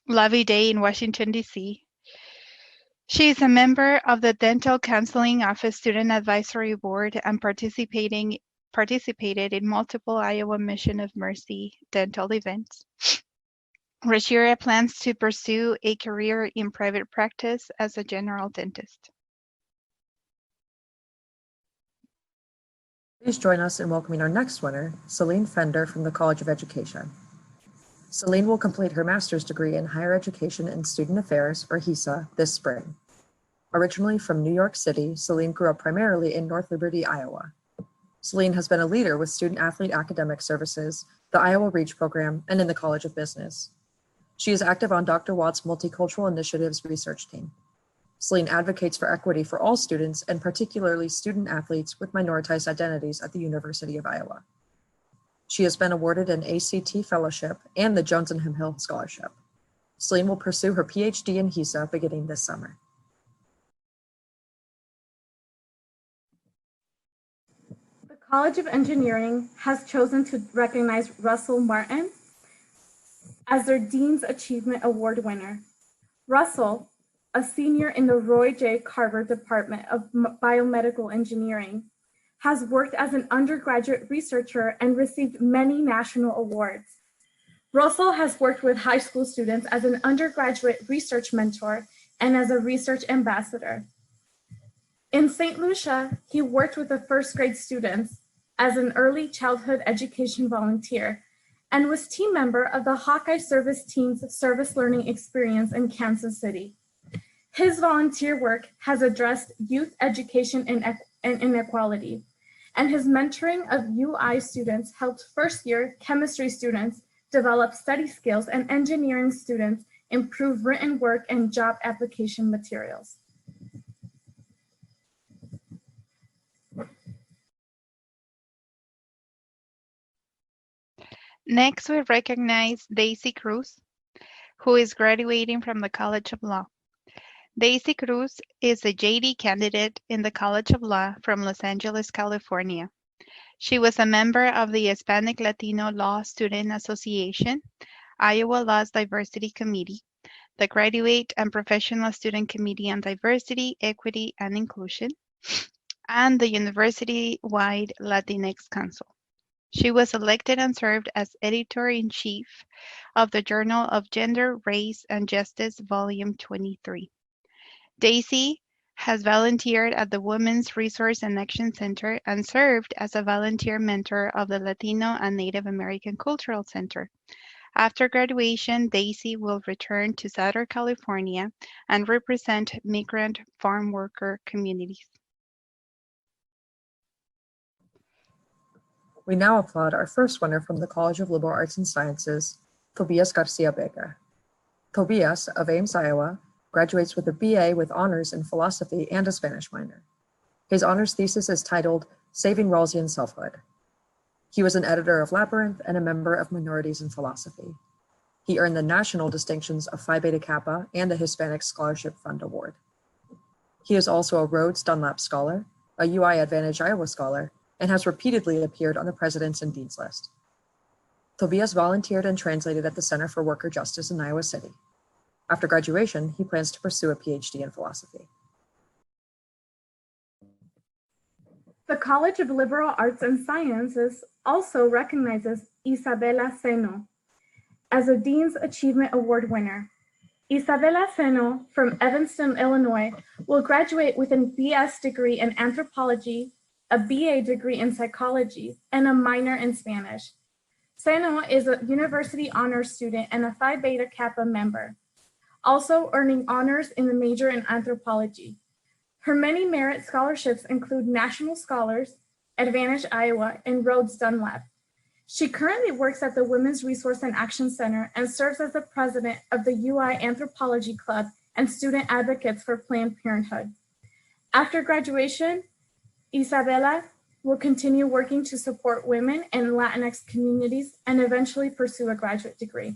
Lobby Day in Washington, D.C. She is a member of the Dental Counseling Office Student Advisory Board and participated in multiple Iowa Mission of Mercy dental events. Rashira plans to pursue a career in private practice as a general dentist. Please join us in welcoming our next winner, Celine Fender from the College of Education. Celine will complete her master's degree in Higher Education and Student Affairs, or HESA, this spring. Originally from New York City, Celine grew up primarily in North Liberty, Iowa. Celine has been a leader with Student Athlete Academic Services, the Iowa REACH program, and in the College of Business. She is active on Dr. Watt's Multicultural Initiatives research team. Celine advocates for equity for all students, and particularly student athletes with minoritized identities at the University of Iowa. She has been awarded an ACT Fellowship and the Jones and Hemphill Scholarship. Celine will pursue her PhD in HESA beginning this summer. The College of Engineering has chosen to recognize Russell Martin as their Dean's Achievement Award winner. Russell, a senior in the Roy J. Carver Department of Biomedical Engineering, has worked as an undergraduate researcher and received many national awards. Russell has worked with high school students as an undergraduate research mentor and as a research ambassador. In St. Lucia, he worked with the first grade students as an early childhood education volunteer and was team member of the Hawkeye Service Team's Service Learning Experience in Kansas City. His volunteer work has addressed youth education and inequality, and his mentoring of UI students helped first-year chemistry students develop study skills and engineering students improve written work and job application materials. Next, we recognize Daisy Cruz, who is graduating from the College of Law. Daisy Cruz is a JD candidate in the College of Law from Los Angeles, California. She was a member of the Hispanic Latino Law Student Association, Iowa Law's Diversity Committee, the Graduate and Professional Student Committee on Diversity, Equity, and Inclusion, and the university-wide Latinx Council. She was elected and served as editor-in-chief of the Journal of Gender, Race, and Justice, Volume 23. Daisy has volunteered at the Women's Resource and Action Center and served as a volunteer mentor of the Latino and Native American Cultural Center. After graduation, Daisy will return to Southern California and represent migrant farm worker communities. We now applaud our first winner from the College of Liberal Arts and Sciences, Tobias Garcia Vega. Tobias, of Ames, Iowa, graduates with a BA with honors in philosophy and a Spanish minor. His honors thesis is titled Saving Rawlsian Selfhood. He was an editor of Labyrinth and a member of Minorities in Philosophy. He earned the national distinctions of Phi Beta Kappa and the Hispanic Scholarship Fund Award. He is also a Rhodes Dunlap Scholar, a UI Advantage Iowa Scholar, and has repeatedly appeared on the President's and Dean's list. Tobias volunteered and translated at the Center for Worker Justice in Iowa City. After graduation, he plans to pursue a PhD in philosophy. The College of Liberal Arts and Sciences also recognizes Isabela Seno as a Dean's Achievement Award winner. Isabela Seno from Evanston, Illinois, will graduate with a BS degree in anthropology, a BA degree in psychology, and a minor in Spanish. Seno is a university honors student and a Phi Beta Kappa member. also earning honors in the major in anthropology. Her many merit scholarships include National Scholars, Advantage Iowa, and Rhodes Dunlap. She currently works at the Women's Resource and Action Center and serves as the president of the UI Anthropology Club and Student Advocates for Planned Parenthood. After graduation, Isabella will continue working to support women and Latinx communities and eventually pursue a graduate degree.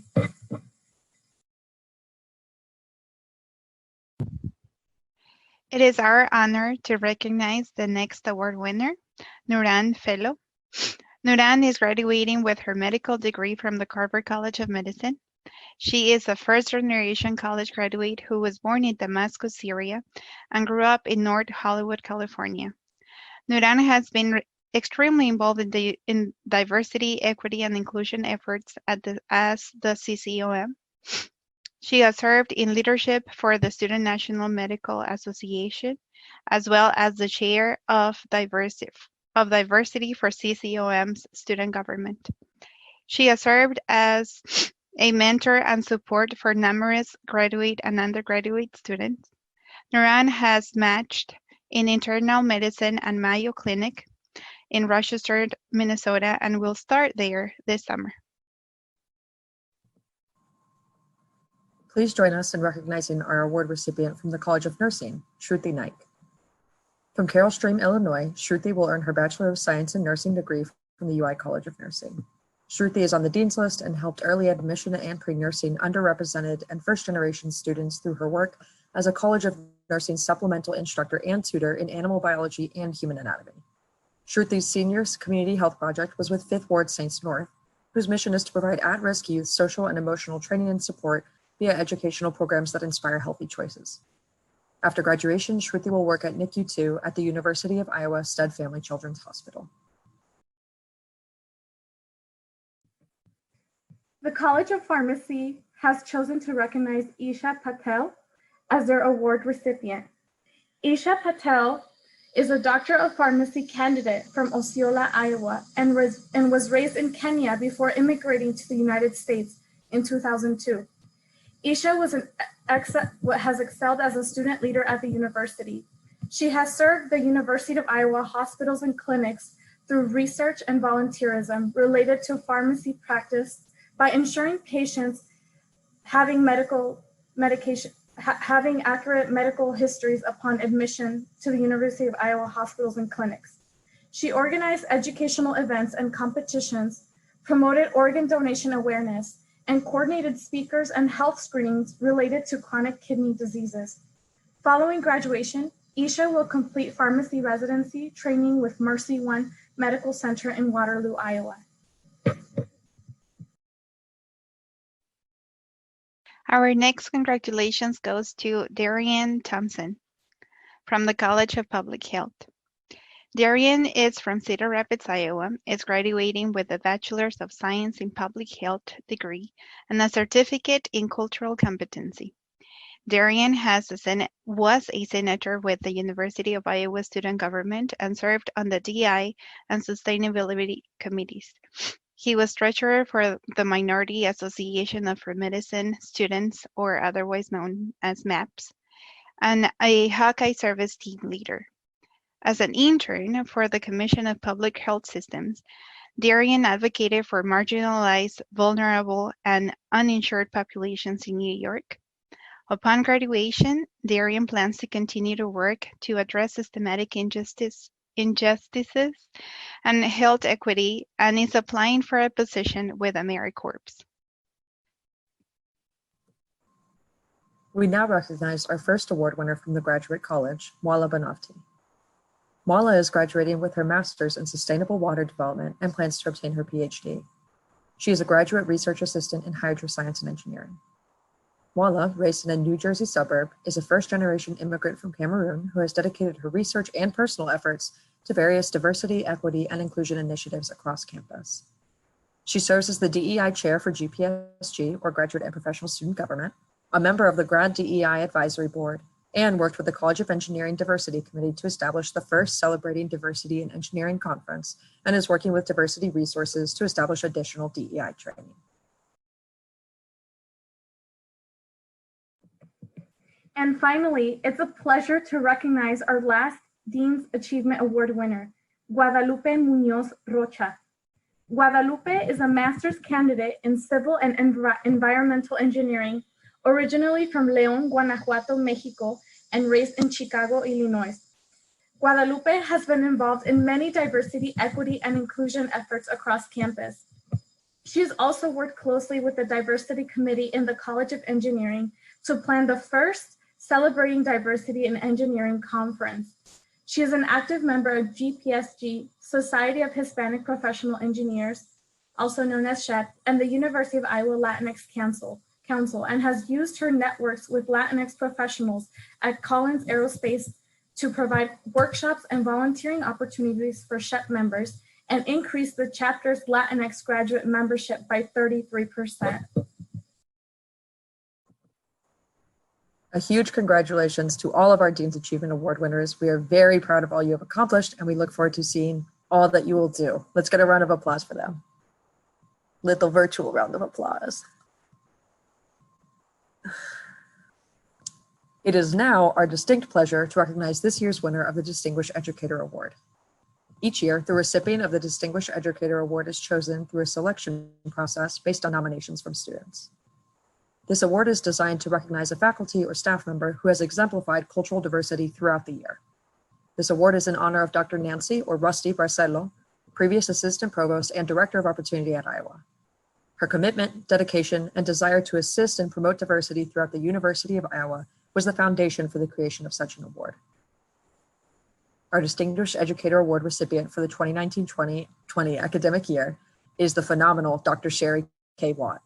It is our honor to recognize the next award winner, Nuran Fellow. Nuran is graduating with her medical degree from the Carver College of Medicine. She is a first-generation college graduate who was born in Damascus, Syria, and grew up in North Hollywood, California. Nuran has been extremely involved in diversity, equity, and inclusion efforts as the CCOM. She has served in leadership for the Student National Medical Association, as well as the chair of diversity for CCOM's student government. She has served as a mentor and support for numerous graduate and undergraduate students. Nuran has matched in internal medicine at Mayo Clinic in Rochester, Minnesota, and will start there this summer. Please join us in recognizing our award recipient from the College of Nursing, Shruti Naik. From Carroll Stream, Illinois, Shruti will earn her Bachelor of Science in Nursing degree from the UI College of Nursing. Shruti is on the Dean's List and helped early admission and pre-nursing underrepresented and first-generation students through her work as a College of Nursing supplemental instructor and tutor in animal biology and human anatomy. Shruti's seniors community health project was with 5th Ward Saints North, whose mission is to provide at-risk youth social and emotional training and support via educational programs that inspire healthy choices. After graduation, Shruti will work at NICU 2 at the University of Iowa Stead Family Children's Hospital. The College of Pharmacy has chosen to recognize Isha Patel as their award recipient. Isha Patel is a Doctor of Pharmacy candidate from Osceola, Iowa, and was raised in Kenya before immigrating to the United States in 2002. Isha has excelled as a student leader at the university. She has served the University of Iowa hospitals and clinics through research and volunteerism related to pharmacy practice by ensuring patients having accurate medical histories upon admission to the University of Iowa hospitals and clinics. She organized educational events and competitions, promoted organ donation awareness, and coordinated speakers and health screenings related to chronic kidney diseases. Following graduation, Isha will complete pharmacy residency training with Mercy One Medical Center in Waterloo, Iowa. Our next congratulations goes to Darian Thompson from the College of Public Health. Darian is from Cedar Rapids, Iowa, is graduating with a Bachelor's of Science in Public Health degree and a certificate in cultural competency. Darian was a senator with the University of Iowa Student Government and served on the DI and Sustainability committees. He was treasurer for the Minority Association of Medicine Students, or otherwise known as MAPS, and a Hawkeye Service team leader. As an intern for the Commission of Public Health Systems, Darian advocated for marginalized, vulnerable, and uninsured populations in New York. Upon graduation, Darian plans to continue to work to address systematic injustices and health equity, and is applying for a position with AmeriCorps. We now recognize our first award winner from the Graduate College, Mwala Banafti. Mwala is graduating with her Master's in Sustainable Water Development and plans to obtain her PhD. She is a graduate research assistant in hydroscience and engineering. Mwala, raised in a New Jersey suburb, is a first-generation immigrant from Cameroon who has dedicated her research and personal efforts to various diversity, equity, and inclusion initiatives across campus. She serves as the DEI chair for GPSG, or Graduate and Professional Student Government, a member of the Grad DEI Advisory Board, and worked with the College of Engineering Diversity Committee to establish the first Celebrating Diversity in Engineering Conference, and is working with Diversity Resources to establish additional DEI training. And finally, it's a pleasure to recognize our last Dean's Achievement Award winner, Guadalupe Muñoz Rocha. Guadalupe is a master's candidate in civil and environmental engineering, originally from León, Guanajuato, Mexico, and raised in Chicago, Illinois. Guadalupe has been involved in many diversity, equity, and inclusion efforts across campus. She has also worked closely with the Diversity Committee in the College of Engineering to plan the first Celebrating Diversity in Engineering conference. She is an active member of GPSG, Society of Hispanic Professional Engineers, also known as SHEP, and the University of Iowa Latinx Council, and has used her networks with Latinx professionals at Collins Aerospace to provide workshops and volunteering opportunities for SHEP members and increase the chapter's Latinx graduate membership by 33%. A huge congratulations to all of our Dean's Achievement Award winners. We are very proud of all you have accomplished, and we look forward to seeing all that you will do. Let's get a round of applause for them. Little virtual round of applause. It is now our distinct pleasure to recognize this year's winner of the Distinguished Educator Award. Each year, the recipient of the Distinguished Educator Award is chosen through a selection process based on nominations from students. This award is designed to recognize a faculty or staff member who has exemplified cultural diversity throughout the year. This award is in honor of Dr. Nancy or Rusty Barcelo, previous Assistant Provost and Director of Opportunity at Iowa. Her commitment, dedication, and desire to assist and promote diversity throughout the University of Iowa was the foundation for the creation of such an award. Our Distinguished Educator Award recipient for the 2019-2020 academic year is the phenomenal Dr. Sherry K. Watt.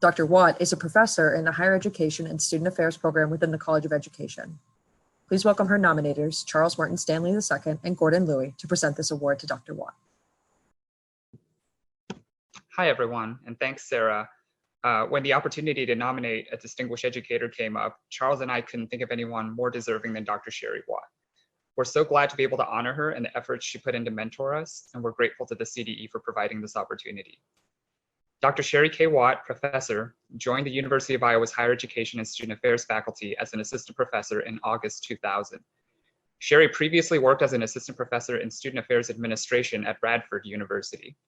Dr. Watt is a professor in the Higher Education and Student Affairs program within the College of Education. Please welcome her nominators, Charles Martin Stanley II and Gordon Louie, to present this award to Dr. Watt. Hi, everyone, and thanks, Sarah. When the opportunity to nominate a distinguished educator came up, Charles and I couldn't think of anyone more deserving than Dr. Sherry Watt. We're so glad to be able to honor her and the efforts she put in to mentor us, and we're grateful to the CDE for providing this opportunity. Dr. Sherry K. Watt, professor, joined the University of Iowa's Higher Education and Student Affairs faculty as an assistant professor in August 2000. Sherry previously worked as an assistant professor in Student Affairs Administration at Radford University.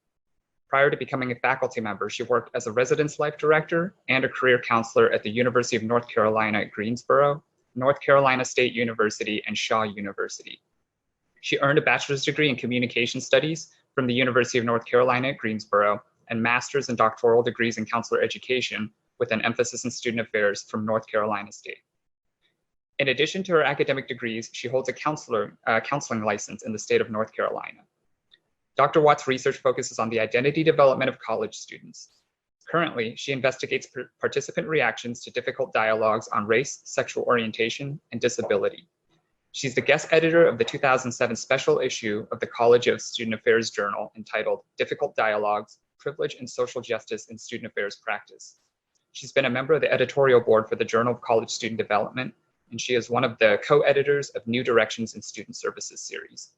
Prior to becoming a faculty member, she worked as a residence life director and a career counselor at the University of North Carolina at Greensboro, North Carolina State University, and Shaw University. She earned a bachelor's degree in communication studies from the University of North Carolina at Greensboro and master's and doctoral degrees in counselor education with an emphasis in student affairs from North Carolina State. In addition to her academic degrees, she holds a counseling license in the state of North Carolina. Dr. Watt's research focuses on the identity development of college students. Currently, she investigates participant reactions to difficult dialogues on race, sexual orientation, and disability. She's the guest editor of the 2007 special issue of the College of Student Affairs Journal entitled Difficult Dialogues, Privilege and Social Justice in Student Affairs Practice. She's been a member of the editorial board for the Journal of College Student Development, and she is one of the co-editors of New Directions in Student Services series.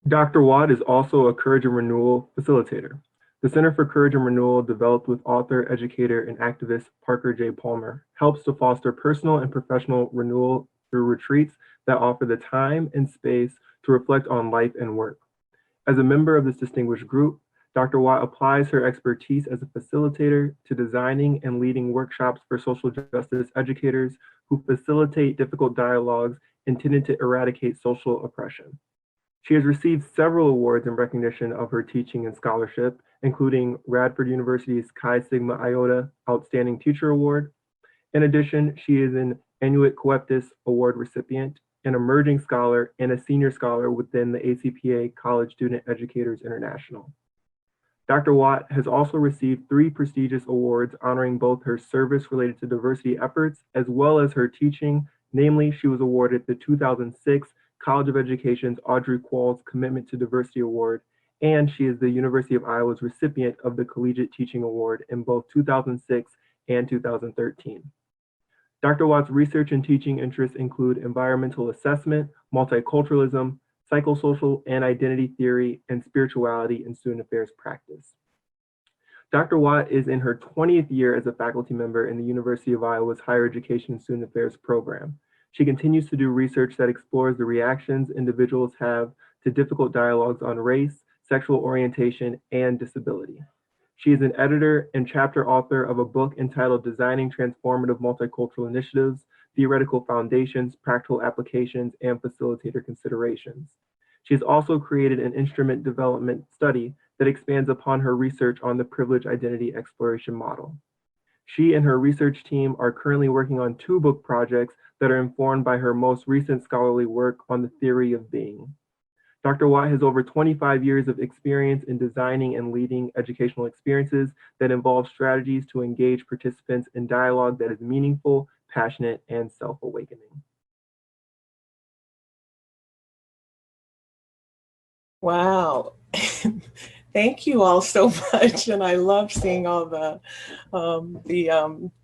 Dr. Watt is also a Courage and Renewal facilitator. The Center for Courage and Renewal, developed with author, educator, and activist Parker J. Palmer, helps to foster personal and professional renewal through retreats that offer the time and space to reflect on life and work. As a member of this distinguished group, Dr. Watt applies her expertise as a facilitator to designing and leading workshops for social justice educators who facilitate difficult dialogues intended to eradicate social oppression. She has received several awards in recognition of her teaching and scholarship, including Radford University's Chi Sigma Iota Outstanding Teacher Award. In addition, she is an Inuit Coeptis Award recipient, an emerging scholar, and a senior scholar within the ACPA College Student Educators International. Dr. Watt has also received 3 prestigious awards honoring both her service related to diversity efforts as well as her teaching. Namely, she was awarded the 2006 College of Education's Audrey Qualls Commitment to Diversity Award, and she is the University of Iowa's recipient of the Collegiate Teaching Award in both 2006 and 2013. Dr. Watt's research and teaching interests include environmental assessment, multiculturalism, psychosocial and identity theory, and spirituality in student affairs practice. Dr. Watt is in her 20th year as a faculty member in the University of Iowa's Higher Education and Student Affairs program. She continues to do research that explores the reactions individuals have to difficult dialogues on race, sexual orientation, and disability. She is an editor and chapter author of a book entitled Designing Transformative Multicultural Initiatives, Theoretical Foundations, Practical Applications, and Facilitator Considerations. She has also created an instrument development study that expands upon her research on the privilege identity exploration model. She and her research team are currently working on 2 book projects that are informed by her most recent scholarly work on the theory of being. Dr. Watt has over 25 years of experience in designing and leading educational experiences that involve strategies to engage participants in dialogue that is meaningful, passionate, and self-awakening. Wow. Thank you all so much. And I love seeing all the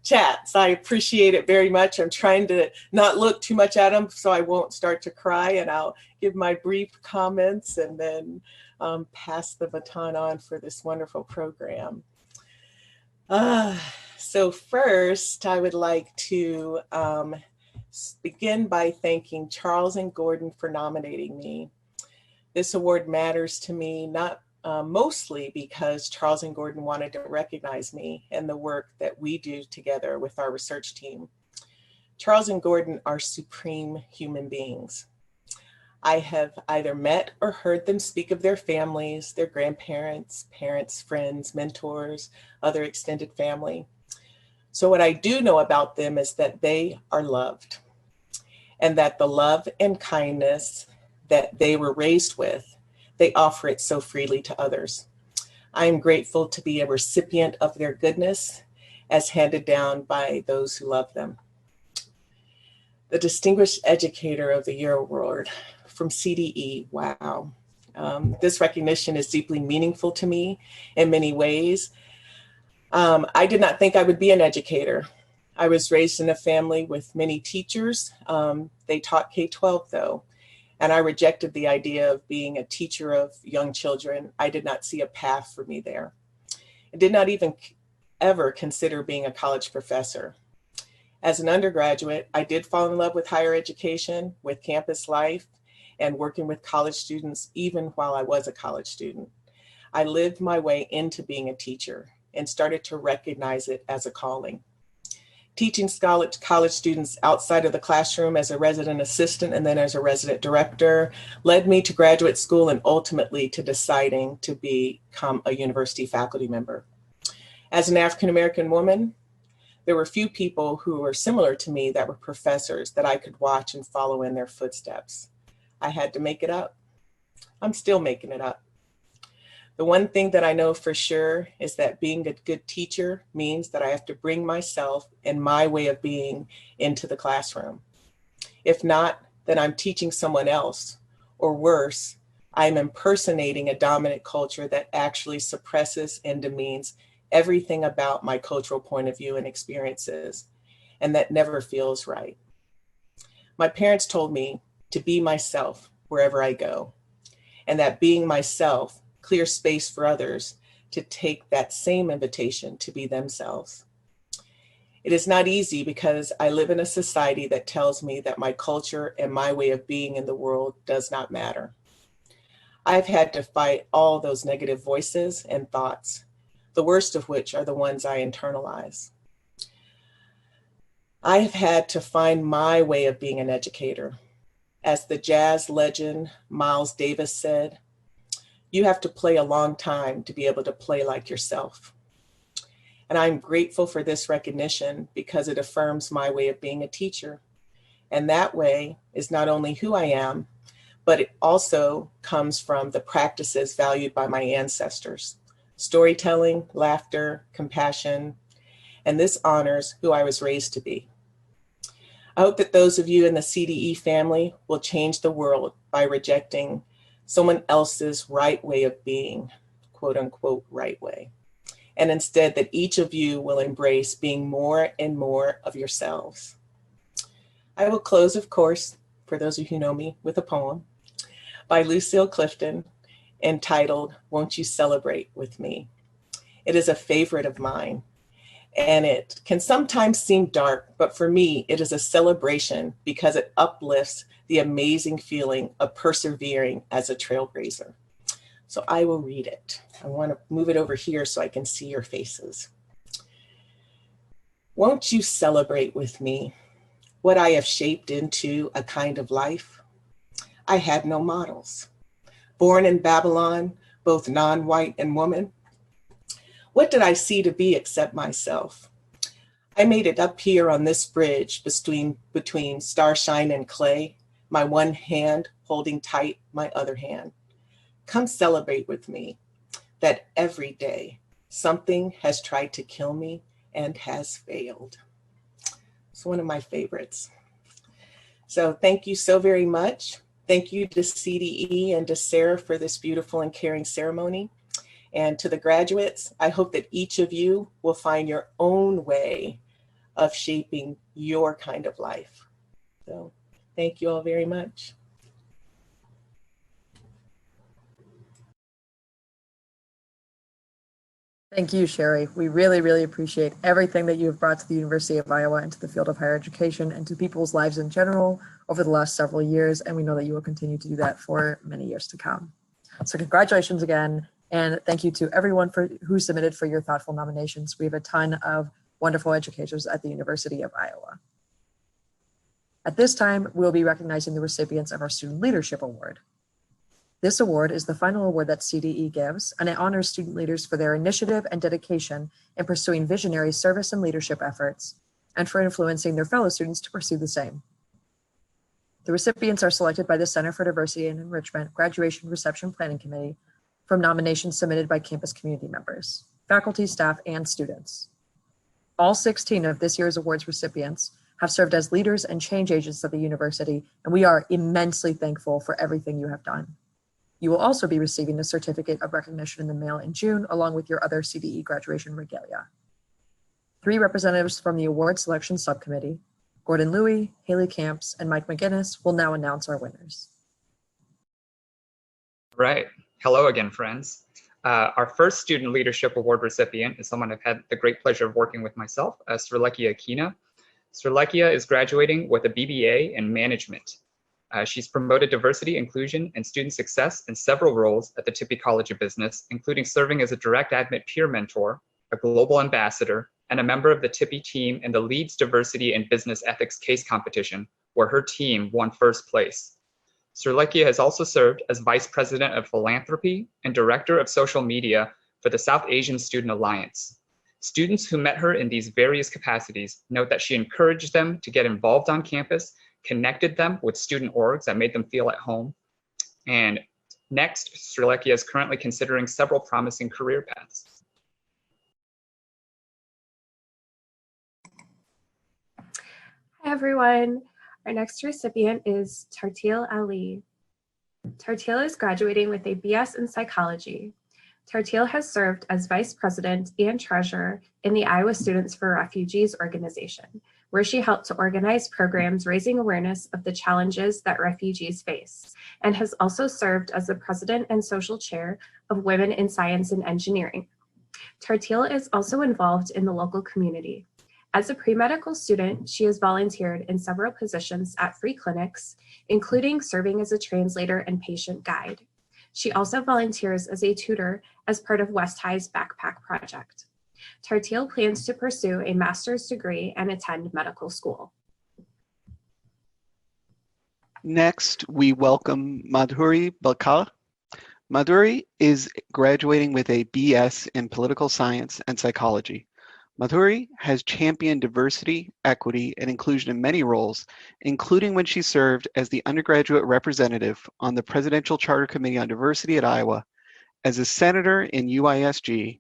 chats. I appreciate it very much. I'm trying to not look too much at them so I won't start to cry, and I'll give my brief comments and then pass the baton on for this wonderful program. So first, I would like to begin by thanking Charles and Gordon for nominating me. This award matters to me, not mostly because Charles and Gordon wanted to recognize me and the work that we do together with our research team. Charles and Gordon are supreme human beings. I have either met or heard them speak of their families, their grandparents, parents, friends, mentors, other extended family. So what I do know about them is that they are loved, and that the love and kindness that they were raised with, they offer it so freely to others. I am grateful to be a recipient of their goodness as handed down by those who love them. The Distinguished Educator of the Year Award from CDE, wow. This recognition is deeply meaningful to me in many ways. I did not think I would be an educator. I was raised in a family with many teachers. They taught K-12 though. And I rejected the idea of being a teacher of young children. I did not see a path for me there. I did not even ever consider being a college professor. As an undergraduate, I did fall in love with higher education, with campus life, and working with college students even while I was a college student. I lived my way into being a teacher and started to recognize it as a calling. Teaching college students outside of the classroom as a resident assistant and then as a resident director led me to graduate school and ultimately to deciding to become a university faculty member. As an African-American woman, there were few people who were similar to me that were professors that I could watch and follow in their footsteps. I had to make it up. I'm still making it up. The one thing that I know for sure is that being a good teacher means that I have to bring myself and my way of being into the classroom. If not, then I'm teaching someone else, or worse, I'm impersonating a dominant culture that actually suppresses and demeans everything about my cultural point of view and experiences, and that never feels right. My parents told me to be myself wherever I go, and that being myself clear space for others to take that same invitation to be themselves. It is not easy because I live in a society that tells me that my culture and my way of being in the world does not matter. I've had to fight all those negative voices and thoughts, the worst of which are the ones I internalize. I have had to find my way of being an educator. As the jazz legend Miles Davis said, you have to play a long time to be able to play like yourself. And I'm grateful for this recognition because it affirms my way of being a teacher. And that way is not only who I am, but it also comes from the practices valued by my ancestors: storytelling, laughter, compassion, and this honors who I was raised to be. I hope that those of you in the CDE family will change the world by rejecting someone else's right way of being, quote unquote, right way. And instead that each of you will embrace being more and more of yourselves. I will close, of course, for those of you who know me, with a poem by Lucille Clifton entitled, Won't You Celebrate With Me? It is a favorite of mine, and it can sometimes seem dark, but for me, it is a celebration because it uplifts the amazing feeling of persevering as a trailblazer. So I will read it. I want to move it over here so I can see your faces. Won't you celebrate with me what I have shaped into a kind of life? I had no models. Born in Babylon, both non-white and woman, what did I see to be except myself? I made it up here on this bridge between starshine and clay, my one hand holding tight my other hand. Come celebrate with me that every day something has tried to kill me and has failed. It's one of my favorites. So thank you so very much. Thank you to CDE and to Sarah for this beautiful and caring ceremony. And to the graduates, I hope that each of you will find your own way of shaping your kind of life. So thank you all very much. Thank you, Sherry. We really, really appreciate everything that you have brought to the University of Iowa and to the field of higher education and to people's lives in general over the last several years. And we know that you will continue to do that for many years to come. So congratulations again. And thank you to everyone who submitted for your thoughtful nominations. We have a ton of wonderful educators at the University of Iowa. At this time, we'll be recognizing the recipients of our Student Leadership Award. This award is the final award that CDE gives, and it honors student leaders for their initiative and dedication in pursuing visionary service and leadership efforts, and for influencing their fellow students to pursue the same. The recipients are selected by the Center for Diversity and Enrichment Graduation Reception Planning Committee from nominations submitted by campus community members, faculty, staff, and students. All 16 of this year's awards recipients have served as leaders and change agents at the university, and we are immensely thankful for everything you have done. You will also be receiving a certificate of recognition in the mail in June, along with your other CDE graduation regalia. 3 representatives from the award selection subcommittee, Gordon Louie, Haley Camps, and Mike McGinnis, will now announce our winners. Right. Hello again, friends. Our first Student Leadership Award recipient is someone I've had the great pleasure of working with myself, Srilekia Akina. Srilekia is graduating with a BBA in management. She's promoted diversity, inclusion, and student success in several roles at the Tippie College of Business, including serving as a direct admit peer mentor, a global ambassador, and a member of the Tippie team in the Leeds Diversity and Business Ethics Case Competition, where her team won first place. Srilekia has also served as Vice President of Philanthropy and Director of Social Media for the South Asian Student Alliance. Students who met her in these various capacities note that she encouraged them to get involved on campus, connected them with student orgs that made them feel at home. And next, Srilekia is currently considering several promising career paths. Hi, everyone. Our next recipient is Tartil Ali. Tartil is graduating with a BS in psychology. Tartil has served as vice president and treasurer in the Iowa Students for Refugees organization, where she helped to organize programs raising awareness of the challenges that refugees face, and has also served as the president and social chair of Women in Science and Engineering. Tartil is also involved in the local community. As a pre-medical student, she has volunteered in several positions at free clinics, including serving as a translator and patient guide. She also volunteers as a tutor as part of West High's Backpack Project. Tartil plans to pursue a master's degree and attend medical school. Next, we welcome Madhuri Balkar. Madhuri is graduating with a BS in political science and psychology. Madhuri has championed diversity, equity, and inclusion in many roles, including when she served as the undergraduate representative on the Presidential Charter Committee on Diversity at Iowa, as a senator in UISG,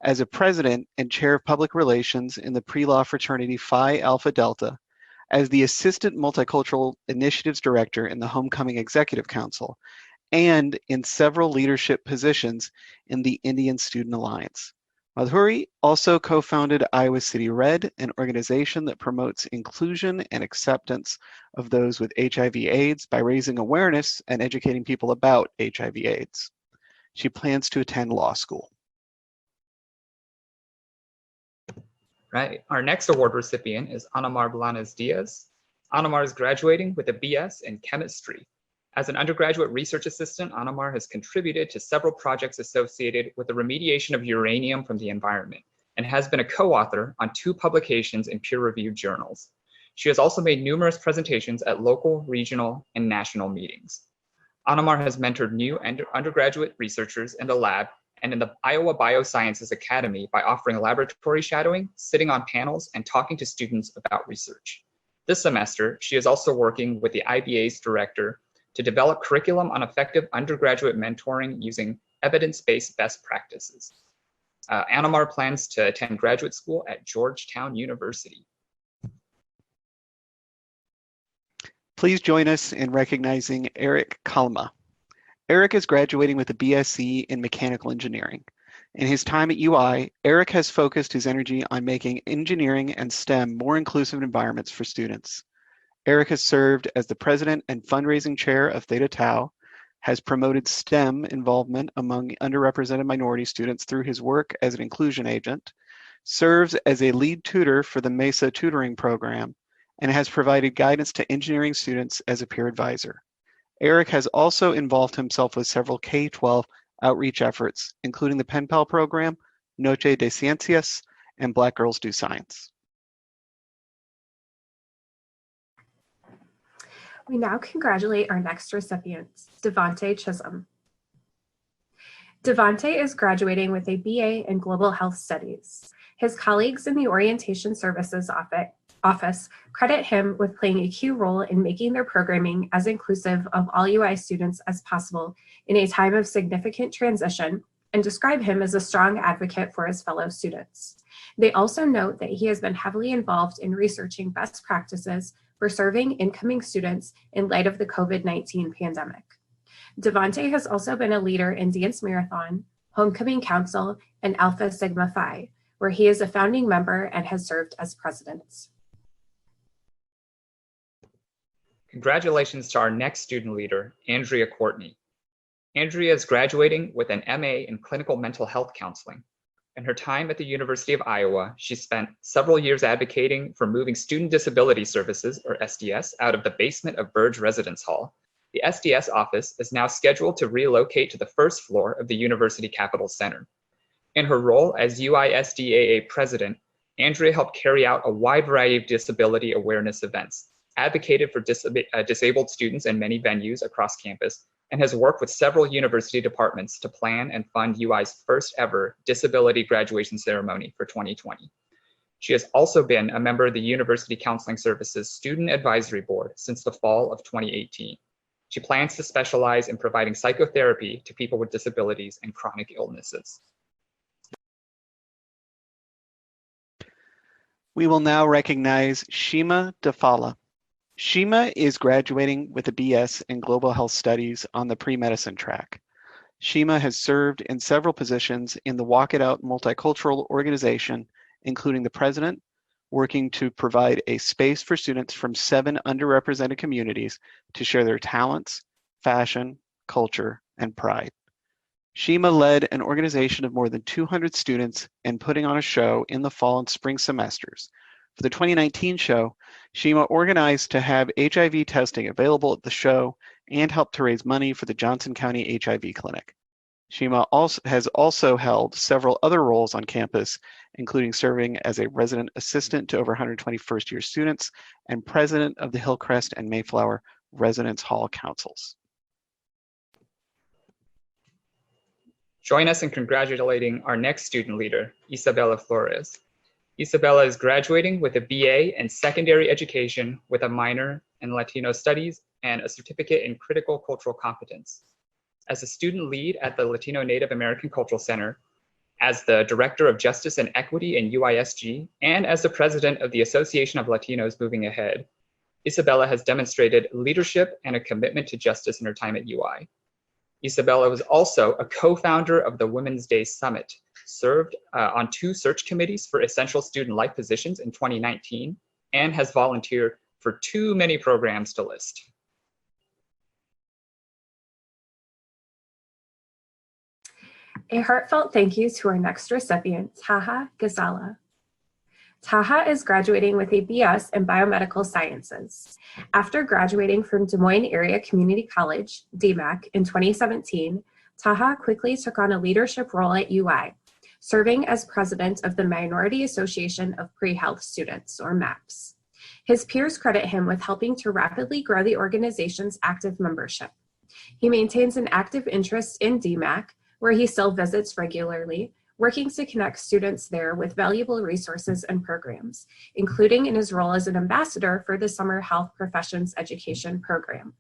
as a president and chair of public relations in the pre-law fraternity Phi Alpha Delta, as the assistant multicultural initiatives director in the Homecoming Executive Council, and in several leadership positions in the Indian Student Alliance. Madhuri also co-founded Iowa City Red, an organization that promotes inclusion and acceptance of those with HIV/AIDS by raising awareness and educating people about HIV/AIDS. She plans to attend law school. Right. Our next award recipient is Anamar Blanes Diaz. Anamar is graduating with a BS in chemistry. As an undergraduate research assistant, Anamar has contributed to several projects associated with the remediation of uranium from the environment and has been a co-author on 2 publications in peer-reviewed journals. She has also made numerous presentations at local, regional, and national meetings. Anamar has mentored new undergraduate researchers in the lab and in the Iowa Biosciences Academy by offering laboratory shadowing, sitting on panels, and talking to students about research. This semester, she is also working with the IBA's director to develop curriculum on effective undergraduate mentoring using evidence-based best practices. Anamar plans to attend graduate school at Georgetown University. Please join us in recognizing Eric Kalma. Eric is graduating with a BSc in Mechanical Engineering. In his time at UI, Eric has focused his energy on making engineering and STEM more inclusive environments for students. Eric has served as the president and fundraising chair of Theta Tau, has promoted STEM involvement among underrepresented minority students through his work as an inclusion agent, serves as a lead tutor for the MESA tutoring program, and has provided guidance to engineering students as a peer advisor. Eric has also involved himself with several K-12 outreach efforts, including the Pen Pal program, Noche de Ciencias, and Black Girls Do Science. We now congratulate our next recipient, Devonte Chisholm. Devonte is graduating with a BA in Global Health Studies. His colleagues in the Orientation Services Office credit him with playing a key role in making their programming as inclusive of all UI students as possible in a time of significant transition, and describe him as a strong advocate for his fellow students. They also note that he has been heavily involved in researching best practices for serving incoming students in light of the COVID-19 pandemic. Devonte has also been a leader in Dance Marathon, Homecoming Council, and Alpha Sigma Phi, where he is a founding member and has served as president. Congratulations to our next student leader, Andrea Courtney. Andrea is graduating with an MA in Clinical Mental Health Counseling. In her time at the University of Iowa, she spent several years advocating for moving Student Disability Services, or SDS, out of the basement of Burge Residence Hall. The SDS office is now scheduled to relocate to the first floor of the University Capitol Center. In her role as UISDAA president, Andrea helped carry out a wide variety of disability awareness events, advocated for disabled students in many venues across campus, and has worked with several university departments to plan and fund UI's first ever disability graduation ceremony for 2020. She has also been a member of the University Counseling Services Student Advisory Board since the fall of 2018. She plans to specialize in providing psychotherapy to people with disabilities and chronic illnesses. We will now recognize Shima Dafala. Shima is graduating with a BS in Global Health Studies on the pre-medicine track. Shima has served in several positions in the Walk It Out multicultural organization, including the president, working to provide a space for students from 7 underrepresented communities to share their talents, fashion, culture, and pride. Shima led an organization of more than 200 students in putting on a show in the fall and spring semesters. For the 2019 show, Shima organized to have HIV testing available at the show and helped to raise money for the Johnson County HIV Clinic. Shima has also held several other roles on campus, including serving as a resident assistant to over 120 first-year students and president of the Hillcrest and Mayflower Residence Hall Councils. Join us in congratulating our next student leader, Isabella Flores. Isabella is graduating with a BA in Secondary Education with a minor in Latino Studies and a certificate in Critical Cultural Competence. As a student lead at the Latino Native American Cultural Center, as the Director of Justice and Equity in UISG, and as the President of the Association of Latinos Moving Ahead, Isabella has demonstrated leadership and a commitment to justice in her time at UI. Isabella was also a co-founder of the Women's Day Summit, served on 2 search committees for essential student life positions in 2019, and has volunteered for too many programs to list. A heartfelt thank you to our next recipient, Taha Ghazala. Taha is graduating with a BS in Biomedical Sciences. After graduating from Des Moines Area Community College, DMAC, in 2017, Taha quickly took on a leadership role at UI, serving as president of the Minority Association of Pre-Health Students, or MAPS. His peers credit him with helping to rapidly grow the organization's active membership. He maintains an active interest in DMAC, where he still visits regularly, working to connect students there with valuable resources and programs, including in his role as an ambassador for the Summer Health Professions Education Program.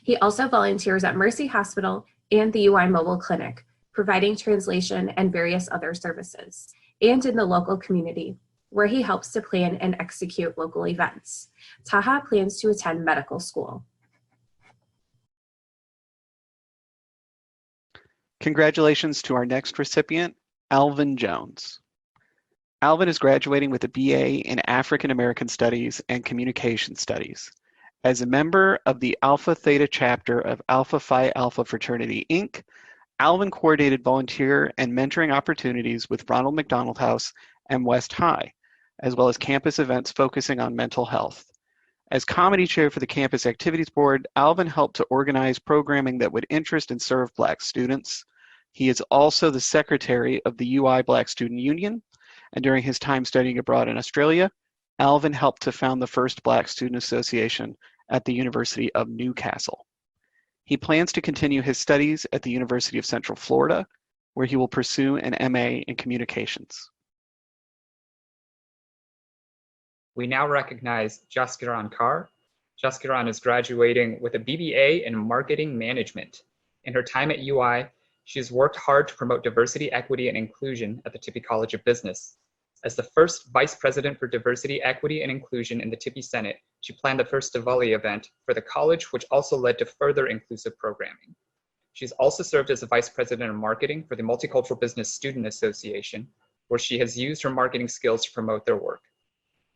He also volunteers at Mercy Hospital and the UI Mobile Clinic, providing translation and various other services, and in the local community, where he helps to plan and execute local events. Taha plans to attend medical school. Congratulations to our next recipient, Alvin Jones. Alvin is graduating with a BA in African American Studies and Communication Studies. As a member of the Alpha Theta chapter of Alpha Phi Alpha Fraternity, Inc., Alvin coordinated volunteer and mentoring opportunities with Ronald McDonald House and West High, as well as campus events focusing on mental health. As committee chair for the Campus Activities Board, Alvin helped to organize programming that would interest and serve Black students. He is also the secretary of the UI Black Student Union, and during his time studying abroad in Australia, Alvin helped to found the first Black Student Association at the University of Newcastle. He plans to continue his studies at the University of Central Florida, where he will pursue an MA in communications. We now recognize Jaskiran Kar. Jaskiran is graduating with a BBA in Marketing Management. In her time at UI, she has worked hard to promote diversity, equity, and inclusion at the Tippie College of Business. As the first Vice President for Diversity, Equity, and Inclusion in the Tippie Senate, she planned the first Diwali event for the college, which also led to further inclusive programming. She's also served as the Vice President of Marketing for the Multicultural Business Student Association, where she has used her marketing skills to promote their work.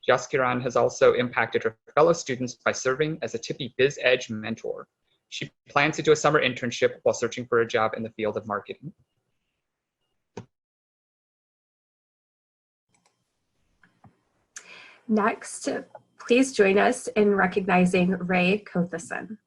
Jaskiran has also impacted her fellow students by serving as a Tippie Biz Edge mentor. She plans to do a summer internship while searching for a job in the field of marketing. Next, please join us in recognizing Ray Kothison.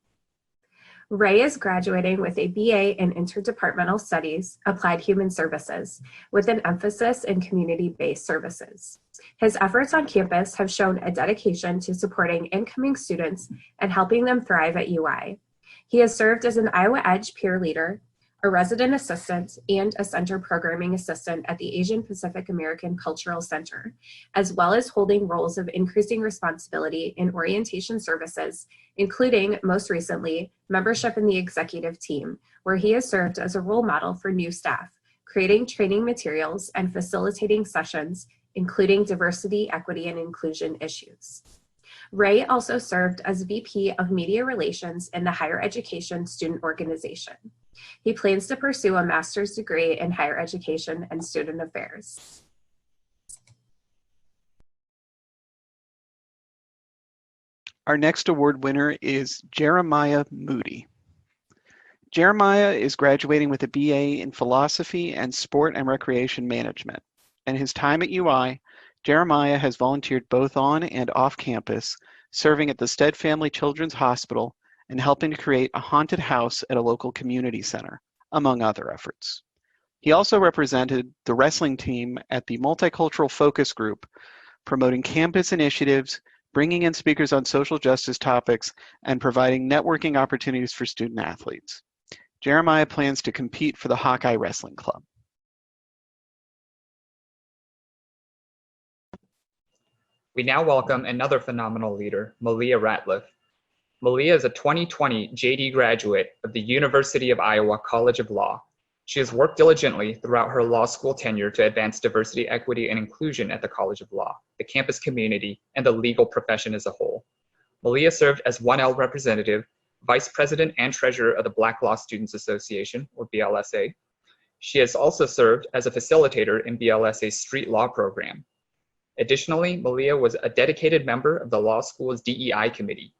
Ray is graduating with a BA in Interdepartmental Studies, Applied Human Services, with an emphasis in community-based services. His efforts on campus have shown a dedication to supporting incoming students and helping them thrive at UI. He has served as an Iowa Edge peer leader, a resident assistant, and a center programming assistant at the Asian Pacific American Cultural Center, as well as holding roles of increasing responsibility in orientation services, including, most recently, membership in the executive team, where he has served as a role model for new staff, creating training materials and facilitating sessions, including diversity, equity, and inclusion issues. Ray also served as VP of Media Relations in the Higher Education Student Organization. He plans to pursue a master's degree in higher education and student affairs. Our next award winner is Jeremiah Moody. Jeremiah is graduating with a BA in Philosophy and Sport and Recreation Management. In his time at UI, Jeremiah has volunteered both on and off campus, serving at the Stead Family Children's Hospital and helping to create a haunted house at a local community center, among other efforts. He also represented the wrestling team at the Multicultural Focus Group, promoting campus initiatives, bringing in speakers on social justice topics, and providing networking opportunities for student athletes. Jeremiah plans to compete for the Hawkeye Wrestling Club. We now welcome another phenomenal leader, Malia Ratliff. Malia is a 2020 JD graduate of the University of Iowa College of Law. She has worked diligently throughout her law school tenure to advance diversity, equity, and inclusion at the College of Law, the campus community, and the legal profession as a whole. Malia served as 1L representative, vice president and treasurer of the Black Law Students Association, or BLSA. She has also served as a facilitator in BLSA's street law program. Additionally, Malia was a dedicated member of the law school's DEI committee.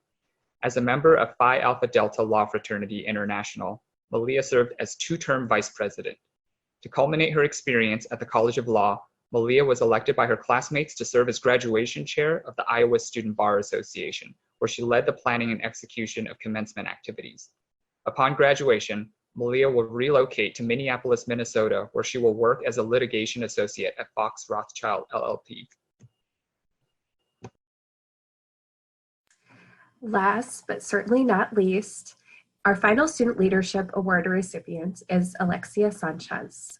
As a member of Phi Alpha Delta Law Fraternity International, Malia served as two-term vice president. To culminate her experience at the College of Law, Malia was elected by her classmates to serve as graduation chair of the Iowa Student Bar Association, where she led the planning and execution of commencement activities. Upon graduation, Malia will relocate to Minneapolis, Minnesota, where she will work as a litigation associate at Fox Rothschild LLP. Last, but certainly not least, our final Student Leadership Award recipient is Alexia Sanchez.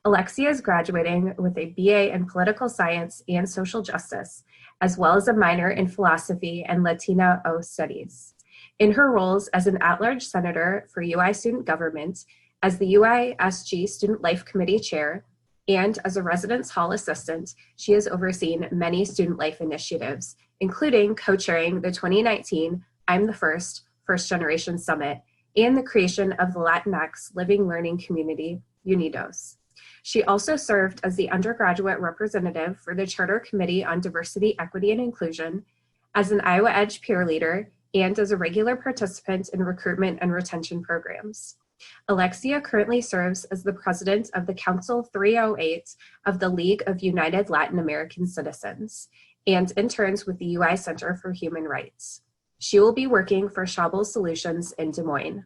Alexia is graduating with a BA in Political Science and Social Justice, as well as a minor in Philosophy and Latino Studies. In her roles as an at-large senator for UI Student Government, as the UISG Student Life Committee Chair, and as a Residence Hall Assistant, she has overseen many student life initiatives, including co-chairing the 2019 I'm the First Generation Summit and the creation of the Latinx Living Learning Community, UNIDOS. She also served as the undergraduate representative for the Charter Committee on Diversity, Equity, and Inclusion, as an Iowa Edge peer leader, and as a regular participant in recruitment and retention programs. Alexia currently serves as the president of the Council 308 of the League of United Latin American Citizens and interns with the UI Center for Human Rights. She will be working for Shabel Solutions in Des Moines.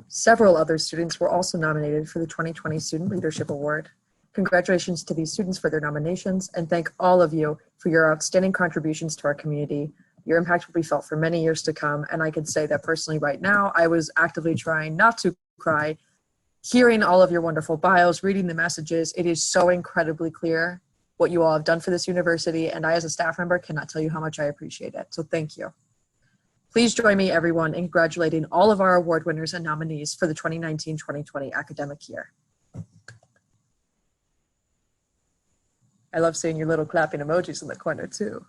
Several other students were also nominated for the 2020 Student Leadership Award. Congratulations to these students for their nominations, and thank all of you for your outstanding contributions to our community. Your impact will be felt for many years to come, and I can say that personally right now, I was actively trying not to cry, hearing all of your wonderful bios, reading the messages. It is so incredibly clear what you all have done for this university, and I as a staff member cannot tell you how much I appreciate it, so thank you. Please join me, everyone, in congratulating all of our award winners and nominees for the 2019-2020 academic year. I love seeing your little clapping emojis in the corner, too.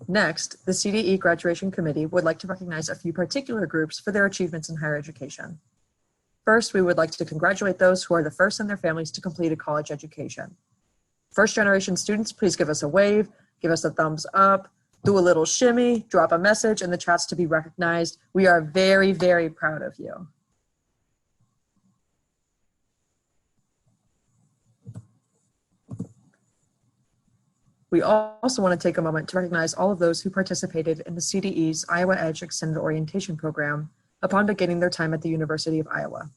Next, the CDE Graduation Committee would like to recognize a few particular groups for their achievements in higher education. First, we would like to congratulate those who are the first in their families to complete a college education. First-generation students, please give us a wave, give us a thumbs up, do a little shimmy, drop a message in the chats to be recognized. We are very, very proud of you. We also want to take a moment to recognize all of those who participated in the CDE's Iowa Edge Extended Orientation Program upon beginning their time at the University of Iowa.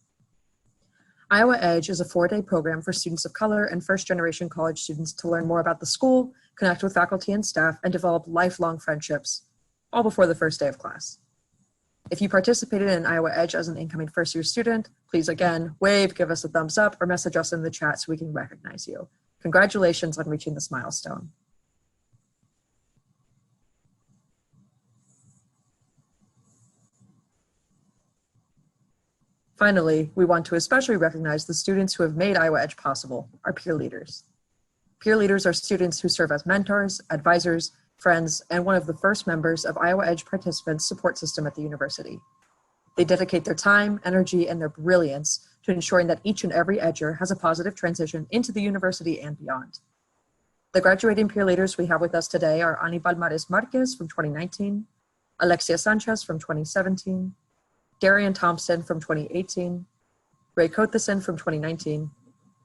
Iowa Edge is a 4-day program for students of color and first-generation college students to learn more about the school, connect with faculty and staff, and develop lifelong friendships, all before the first day of class. If you participated in Iowa Edge as an incoming first-year student, please again, wave, give us a thumbs up, or message us in the chat so we can recognize you. Congratulations on reaching this milestone. Finally, we want to especially recognize the students who have made Iowa Edge possible, our peer leaders. Peer leaders are students who serve as mentors, advisors, friends, and one of the first members of Iowa Edge participants' support system at the university. They dedicate their time, energy, and their brilliance to ensuring that each and every Edger has a positive transition into the university and beyond. The graduating peer leaders we have with us today are Ani Balmares Marquez from 2019, Alexia Sanchez from 2017, Darian Thompson from 2018, Ray Kotheson from 2019,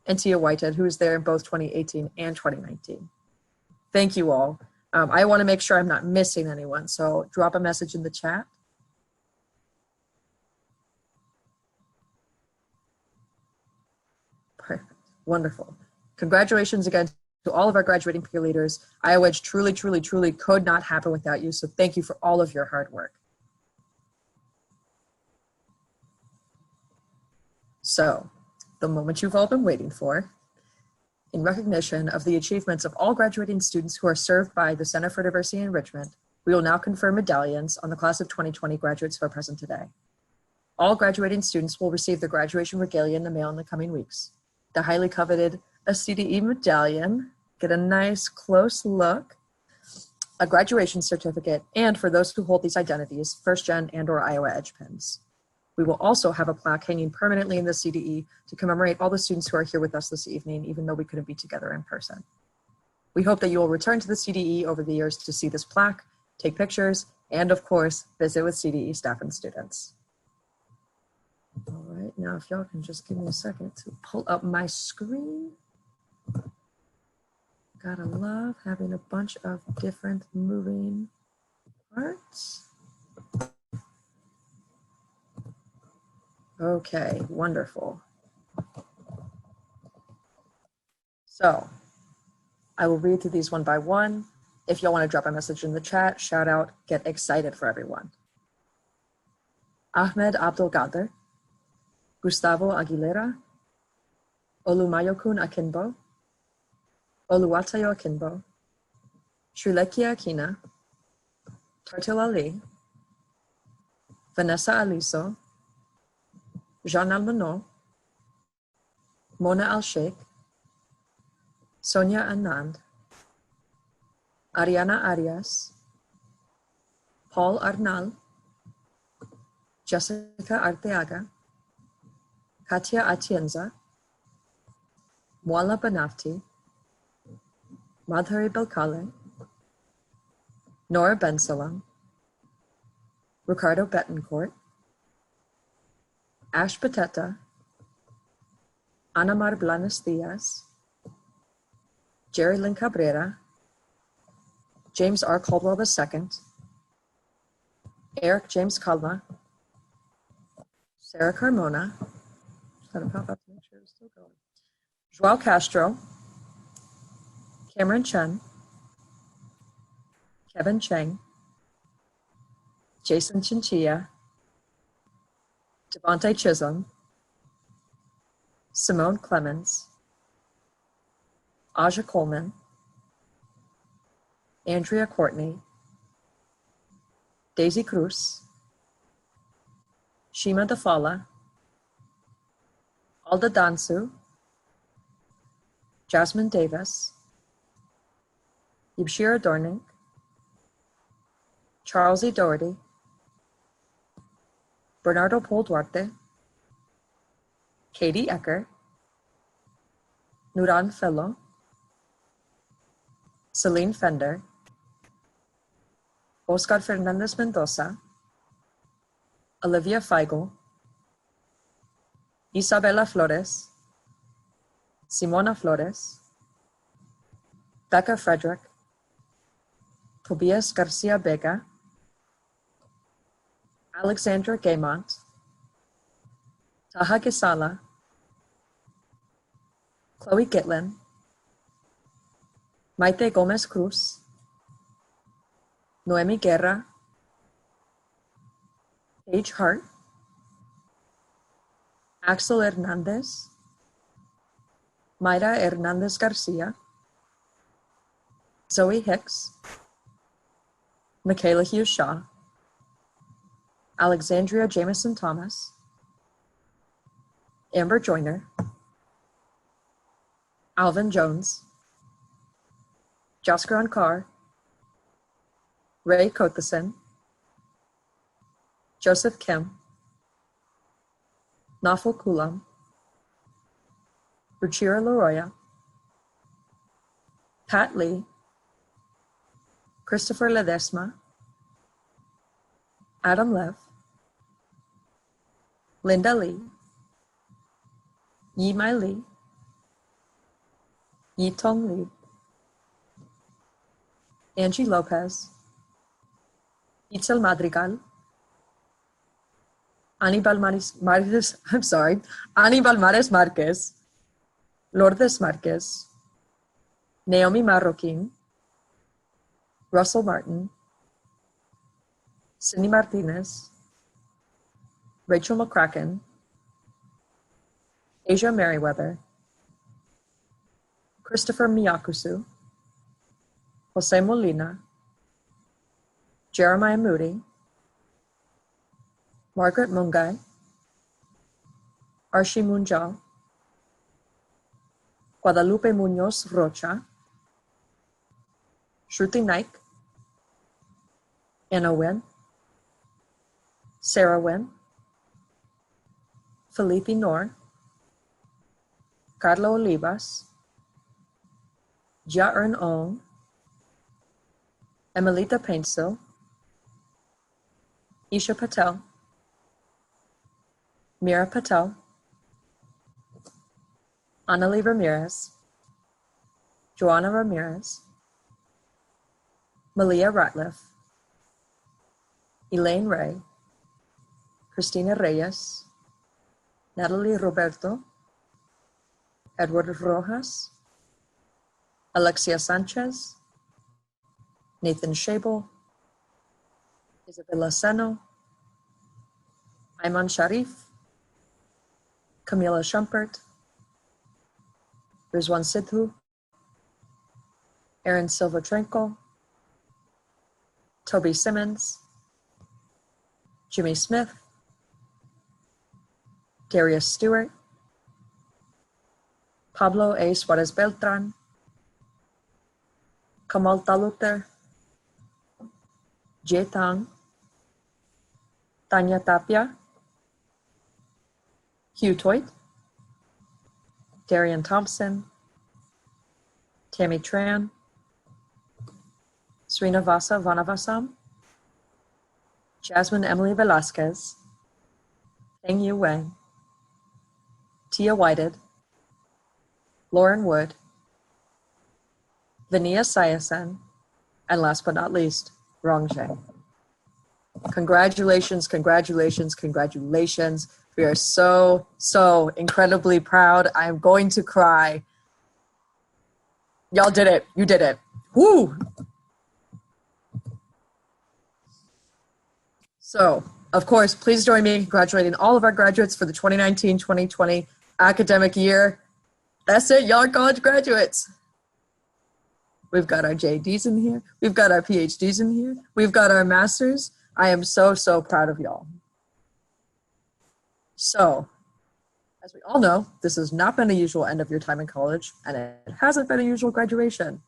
and Tia Whitehead, who was there in both 2018 and 2019. Thank you all. I want to make sure I'm not missing anyone, so drop a message in the chat. Perfect. Wonderful. Congratulations again to all of our graduating peer leaders. Iowa Edge truly, truly, truly could not happen without you, so thank you for all of your hard work. So, the moment you've all been waiting for, in recognition of the achievements of all graduating students who are served by the Center for Diversity and Enrichment, we will now confer medallions on the class of 2020 graduates who are present today. All graduating students will receive their graduation regalia in the mail in the coming weeks. The highly coveted CDE medallion, get a nice close look, a graduation certificate, and for those who hold these identities, First Gen and/or Iowa Edge pins. We will also have a plaque hanging permanently in the CDE to commemorate all the students who are here with us this evening, even though we couldn't be together in person. We hope that you will return to the CDE over the years to see this plaque, take pictures, and of course, visit with CDE staff and students. Now, if y'all can just give me a second to pull up my screen. Gotta love having a bunch of different moving parts. Okay, wonderful. So I will read through these one by one. If y'all want to drop a message in the chat, shout out, get excited for everyone. Ahmed Abdul Gader, Gustavo Aguilera, Olumayokun Akinbo, Oluwatayo Akinbo, Shulekia Akina, Tartil Ali, Vanessa Aliso, Jean Almano, Mona Al-Sheikh, Sonia Anand, Ariana Arias, Paul Arnal, Jessica Arteaga, Katia Atienza, Muala Banafti, Madhuri Belkale, Nora Bensalam, Ricardo Betancourt, Ash Pateta, Anamar Blanes Diaz, Jerry Lynn Cabrera, James R. Caldwell II, Eric James Kalma, Sarah Carmona, just gotta pop up to make sure it's still going, Joao Castro, Cameron Chen, Kevin Cheng, Jason Chinchilla, Devontae Chisholm, Simone Clemens, Aja Coleman, Andrea Courtney, Daisy Cruz, Shima Dafala, Alda Dansu, Jasmine Davis, Yibshira Dorning, Charles E. Doherty, Bernardo Pol Duarte, Katie Ecker, Nuran Fellow, Celine Fender, Oscar Fernandez Mendoza, Olivia Feigl, Isabella Flores, Simona Flores, Becca Frederick, Tobias Garcia Vega, Alexandra Gaymont, Taha Gisala, Chloe Gitlin, Maite Gomez Cruz, Noemi Guerra, Paige Hart, Axel Hernandez, Mayra Hernandez Garcia, Zoe Hicks, Michaela Hughes Shaw, Alexandria Jameson Thomas, Amber Joyner, Alvin Jones, Jaskaran Carr, Ray Kotheson, Joseph Kim, Nafal Kulam, Ruchira Laroya, Pat Lee, Christopher Ledesma, Adam Lev, Linda Lee, Yi Mai Lee, Yi Tong Lee, Angie Lopez, Itzel Madrigal, Anibal Mares Marquez, Lourdes Marquez, Naomi Marroquin, Russell Martin, Cindy Martinez, Rachel McCracken, Asia Merriweather, Christopher Miyakusu, Jose Molina, Jeremiah Moody, Margaret Mungai, Arshi Munjal, Guadalupe Munoz Rocha, Shruti Naik, Anna Wen, Sarah Wen, Felipe Nor, Carlo Olivas, Jia Earn Ong, Emelita Painsil, Isha Patel, Mira Patel, Annalie Ramirez, Joanna Ramirez, Malia Ratliff, Elaine Ray, Cristina Reyes, Natalie Roberto, Edward Rojas, Alexia Sanchez, Nathan Shable, Isabella Seno, Ayman Sharif, Camila Shumpert, Rizwan Sidhu, Aaron Silva Tranquil, Toby Simmons, Jimmy Smith, Darius Stewart, Pablo A. Suarez Beltran, Kamal Talukder, Jay Tang, Tanya Tapia, Hugh Toit, Darian Thompson, Tammy Tran, Srinivasa Vanavasam, Jasmine Emily Velasquez, Feng Yu Wang, Tia Whited, Lauren Wood, Vania Sayasen, and last but not least, Rong Zhang. Congratulations, congratulations, congratulations. We are so, so incredibly proud. I'm going to cry. Y'all did it. You did it. Woo! So, of course, please join me in congratulating all of our graduates for the 2019-2020 academic year. That's it, y'all are college graduates. We've got our JDs in here. We've got our PhDs in here. We've got our masters. I am so, so proud of y'all. So, as we all know, this has not been a usual end of your time in college, and it hasn't been a usual graduation.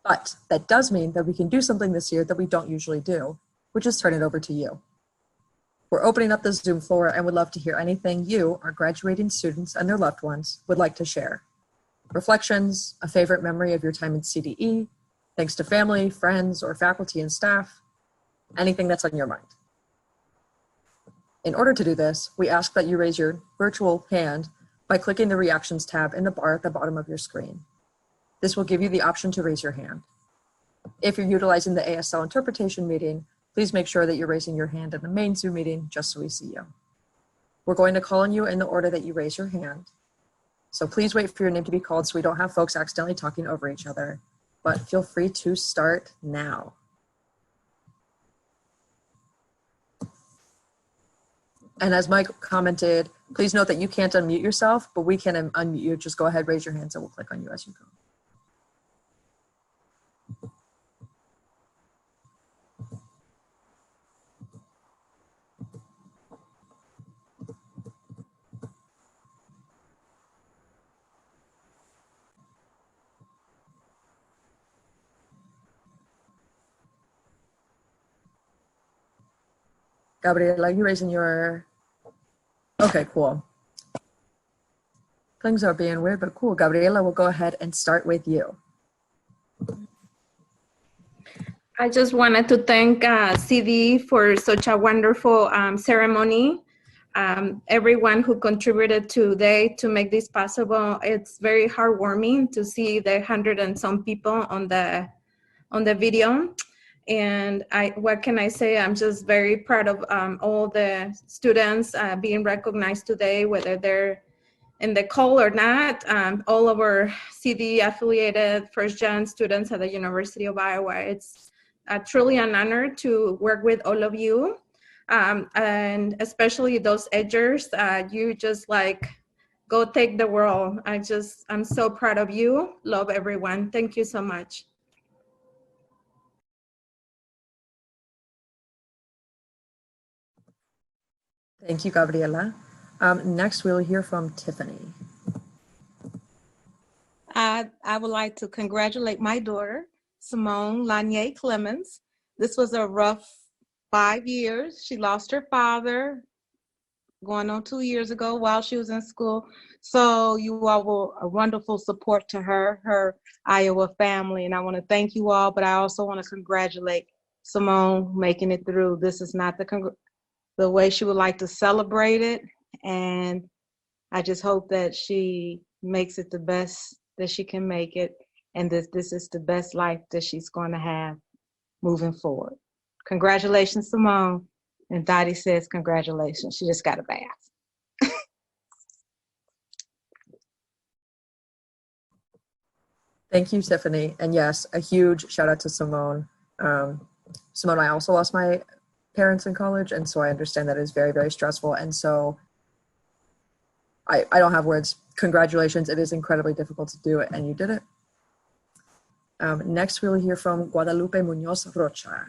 But that does mean that we can do something this year that we don't usually do, which is turn it over to you. We're opening up the Zoom floor and would love to hear anything you, our graduating students and their loved ones, would like to share. Reflections, a favorite memory of your time in CDE, thanks to family, friends, or faculty and staff, anything that's on your mind. In order to do this, we ask that you raise your virtual hand by clicking the reactions tab in the bar at the bottom of your screen. This will give you the option to raise your hand. If you're utilizing the ASL interpretation meeting, please make sure that you're raising your hand in the main Zoom meeting just so we see you. We're going to call on you in the order that you raise your hand. So please wait for your name to be called so we don't have folks accidentally talking over each other, but feel free to start now. And as Mike commented, please note that you can't unmute yourself, but we can unmute you. Just go ahead, raise your hands, and we'll click on you as you go. Gabriela, you raising your, okay, cool. Things are being weird, but cool. Gabriela, we'll go ahead and start with you. I just wanted to thank CD for such a wonderful ceremony. Everyone who contributed today to make this possible. It's very heartwarming to see the 100 and some people on the video. And what can I say? I'm just very proud of all the students being recognized today, whether they're in the call or not. All of our CD affiliated first-gen students at the University of Iowa. It's truly an honor to work with all of you. And especially those edgers, you just like go take the world. I'm so proud of you. Love everyone. Thank you so much. Thank you, Gabriela. Next, we'll hear from Tiffany. I would like to congratulate my daughter, Simone Lanier Clemens. This was a rough 5 years. She lost her father going on 2 years ago while she was in school. So you all were a wonderful support to her Iowa family. And I want to thank you all, but I also want to congratulate Simone making it through. This is not the way she would like to celebrate it. And I just hope that she makes it the best that she can make it, and this is the best life that she's going to have moving forward. Congratulations, Simone. And Dottie says congratulations. She just got a bath. Thank you, Tiffany. And yes, a huge shout out to Simone. Simone, I also lost my parents in college, and so I understand that is very, very stressful. And so I don't have words. Congratulations. It is incredibly difficult to do it, and you did it. Next, we'll hear from Guadalupe Munoz Rocha.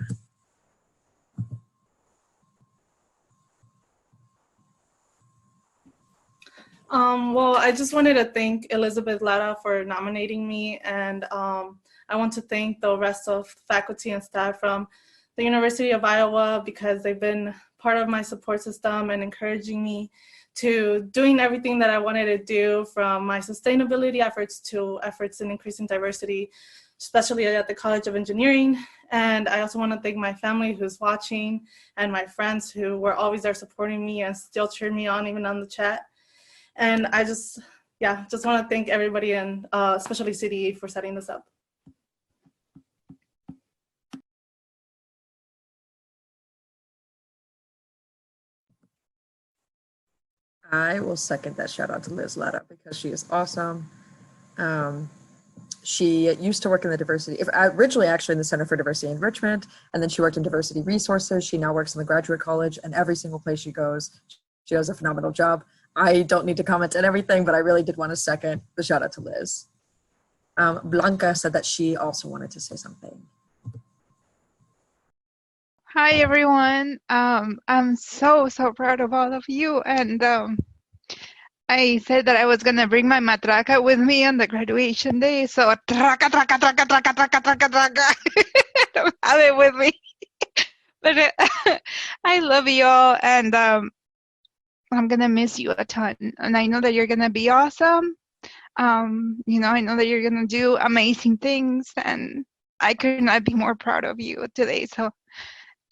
Well, I just wanted to thank Elizabeth Lara for nominating me, and I want to thank the rest of faculty and staff from the University of Iowa because they've been part of my support system and encouraging me to doing everything that I wanted to do, from my sustainability efforts to efforts in increasing diversity, especially at the College of Engineering. And I also want to thank my family who's watching and my friends who were always there supporting me and still cheering me on even on the chat. And I just want to thank everybody, and especially CDE for setting this up. I will second that shout out to Liz Lara because she is awesome. She used to work in the diversity, originally actually in the Center for Diversity and Enrichment, and then she worked in diversity resources. She now works in the Graduate College, and every single place she goes, she does a phenomenal job. I don't need to comment on everything, but I really did want to second the shout out to Liz. Blanca said that she also wanted to say something. Hi, everyone. I'm so proud of all of you. And I said that I was going to bring my matraca with me on the graduation day. So, traca, traca, traca, traca, traca, traca, traca. I don't have it with me. But I love you all. And I'm going to miss you a ton. And I know that you're going to be awesome. I know that you're going to do amazing things. And I could not be more proud of you today. So,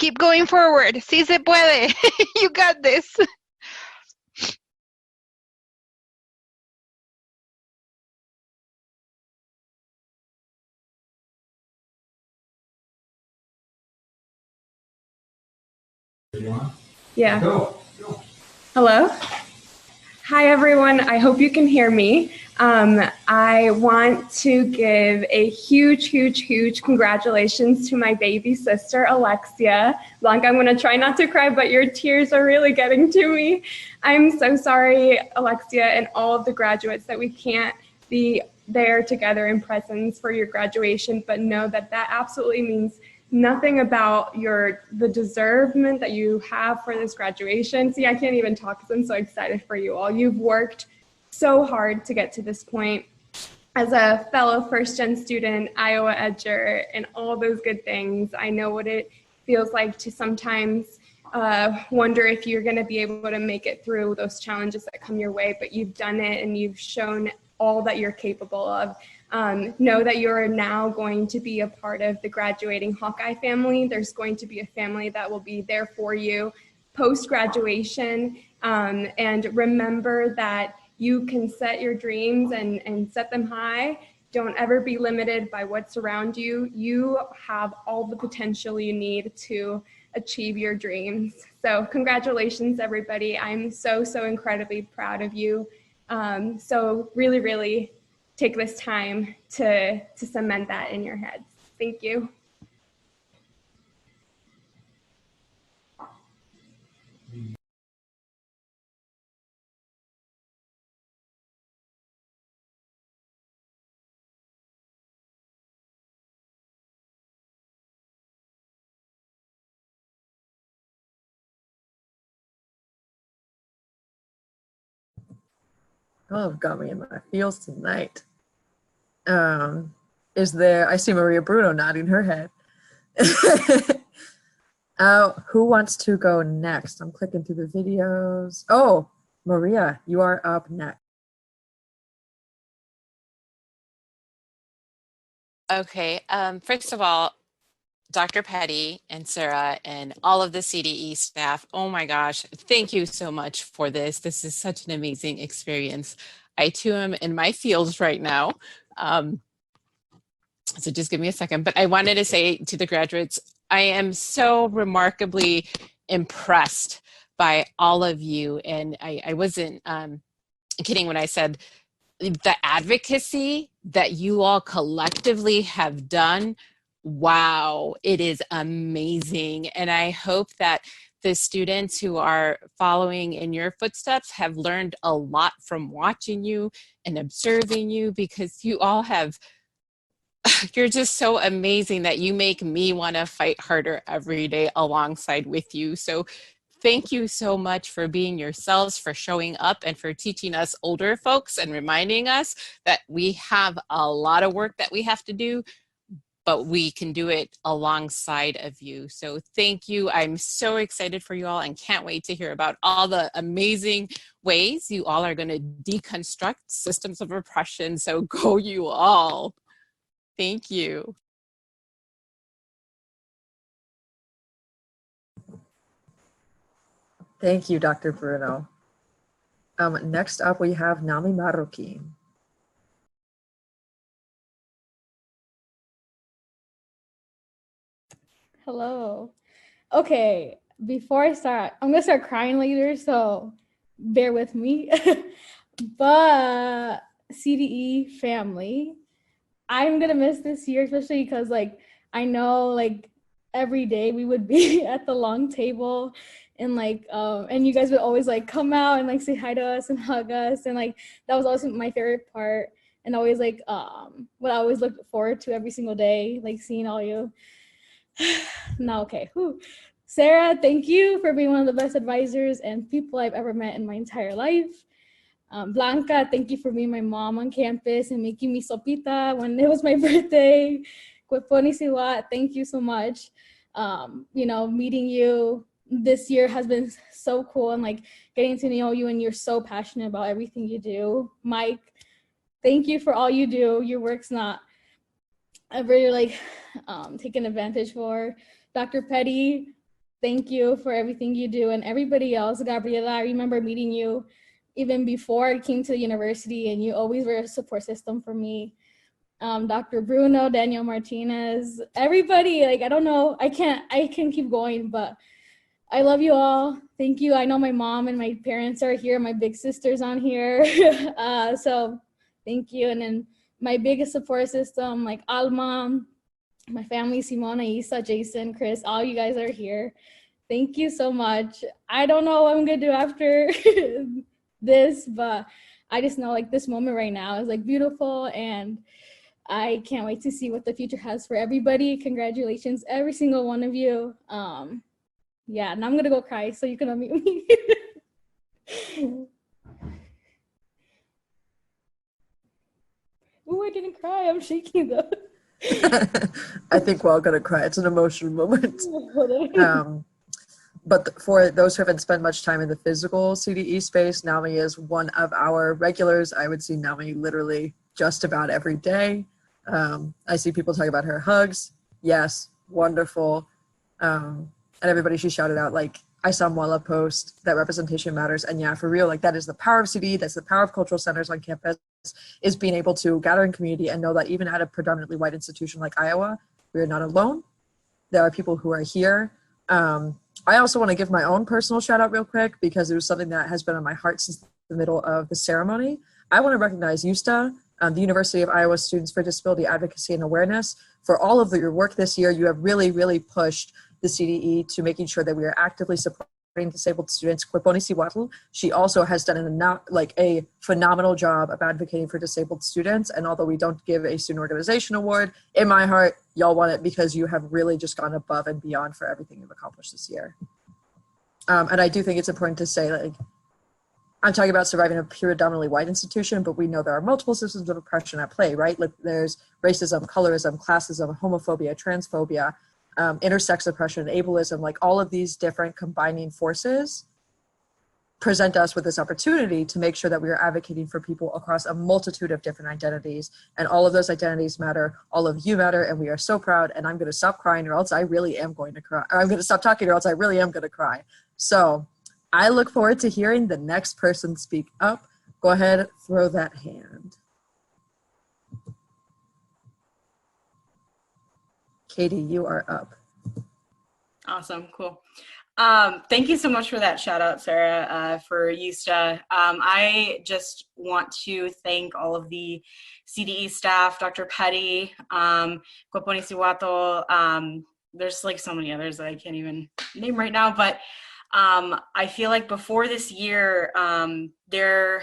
keep going forward. Sí se puede. You got this. Yeah. Hello. Hi, everyone. I hope you can hear me. I want to give a huge congratulations to my baby sister, Alexia. Blanca, I'm going to try not to cry, but your tears are really getting to me. I'm so sorry, Alexia, and all of the graduates that we can't be there together in presence for your graduation, but know that that absolutely means nothing about the deservement that you have for this graduation. See, I can't even talk because I'm so excited for you all. You've worked so hard to get to this point. As a fellow first-gen student, Iowa Edger, and all those good things, I know what it feels like to sometimes wonder if you're going to be able to make it through those challenges that come your way, but you've done it and you've shown all that you're capable of. Know that you're now going to be a part of the graduating Hawkeye family. There's going to be a family that will be there for you post-graduation. And remember that you can set your dreams and set them high. Don't ever be limited by what's around you. You have all the potential you need to achieve your dreams. So congratulations, everybody. I'm so incredibly proud of you. So really take this time to cement that in your heads. Thank you. Oh, got me in my feels tonight. I see Maria Bruno nodding her head. Who wants to go next? I'm clicking through the videos. Oh, Maria, you are up next. Okay, first of all, Dr. Petty and Sarah and all of the CDE staff, oh my gosh, thank you so much for this. This is such an amazing experience. I too am in my fields right now. So just give me a second. But I wanted to say to the graduates, I am so remarkably impressed by all of you. And I wasn't kidding when I said the advocacy that you all collectively have done. Wow, it is amazing. And I hope that the students who are following in your footsteps have learned a lot from watching you and observing you, because you all have, you're just so amazing that you make me want to fight harder every day alongside with you. So thank you so much for being yourselves, for showing up, and for teaching us older folks and reminding us that we have a lot of work that we have to do, but we can do it alongside of you. So thank you. I'm so excited for you all and can't wait to hear about all the amazing ways you all are going to deconstruct systems of oppression. So go you all. Thank you. Thank you, Dr. Bruno. Next up, we have Nami Maruki. Hello. Okay, before I start, I'm gonna start crying later, so bear with me. But CDE family, I'm gonna miss this year, especially because like I know like every day we would be at the long table and like and you guys would always like come out and like say hi to us and hug us, and like that was always my favorite part, and always like what I always look forward to every single day, like seeing all you. Now, okay. Whew. Sarah, thank you for being one of the best advisors and people I've ever met in my entire life. Blanca, thank you for being my mom on campus and making me sopita when it was my birthday. Kweponi Siwat, thank you so much. You know, meeting you this year has been so cool, and like getting to know you, and you're so passionate about everything you do. Mike, thank you for all you do. Your work's not ever like taken advantage for. Dr. Petty, thank you for everything you do, and everybody else. Gabriela, I remember meeting you even before I came to the university, and you always were a support system for me. Dr. Bruno, Daniel Martinez, everybody, like I don't know, I can keep going, but I love you all. Thank you. I know my mom and my parents are here, my big sister's on here. So thank you. And then my biggest support system, like Alma, my family, Simona, Isa, Jason, Chris, all you guys are here. Thank you so much. I don't know what I'm gonna do after this, but I just know like this moment right now is like beautiful, and I can't wait to see what the future has for everybody. Congratulations, every single one of you. Yeah, now I'm gonna go cry so you can unmute me. Oh, I didn't cry. I'm shaking though. I think we're all gonna cry. It's an emotional moment. But for those who haven't spent much time in the physical CDE space, Nami is one of our regulars. I would see Nami literally just about every day. I see people talking about her hugs. Yes, wonderful. And everybody she shouted out, like, I saw Mwala post that representation matters. And yeah, for real, like that is the power of CDE. That's the power of cultural centers on campus, is being able to gather in community and know that even at a predominantly white institution like Iowa, we are not alone. There are people who are here. I also want to give my own personal shout out real quick, because it was something that has been on my heart since the middle of the ceremony. I want to recognize USTA, the University of Iowa Students for Disability Advocacy and Awareness, for all of your work this year. You have really, really pushed the CDE to making sure that we are actively supporting disabled students. Kweponi Siwatl, she also has done a phenomenal job of advocating for disabled students. And although we don't give a student organization award, in my heart, y'all want it because you have really just gone above and beyond for everything you've accomplished this year. And I do think it's important to say, like, I'm talking about surviving a predominantly white institution, but we know there are multiple systems of oppression at play, right? Like there's racism, colorism, classism, homophobia, transphobia, intersex oppression, ableism, like all of these different combining forces present us with this opportunity to make sure that we are advocating for people across a multitude of different identities, and all of those identities matter, all of you matter, and we are so proud. And I'm going to stop crying or else I really am going to cry, or I'm going to stop talking or else I really am going to cry. So I look forward to hearing the next person speak up. Go ahead, throw that hand. Katie, you are up. Awesome, cool. Thank you so much for that shout out, Sarah, for USTA. I just want to thank all of the CDE staff, Dr. Petty, Koponi Siwato. There's like so many others that I can't even name right now, but I feel like before this year, there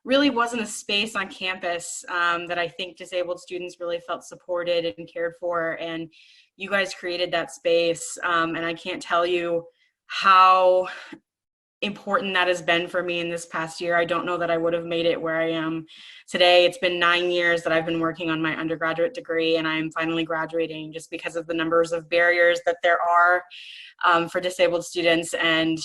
really wasn't a space on campus that I think disabled students really felt supported and cared for, and you guys created that space, and I can't tell you how important that has been for me in this past year. I don't know that I would have made it where I am today. It's been 9 years that I've been working on my undergraduate degree, and I'm finally graduating just because of the numbers of barriers that there are for disabled students. And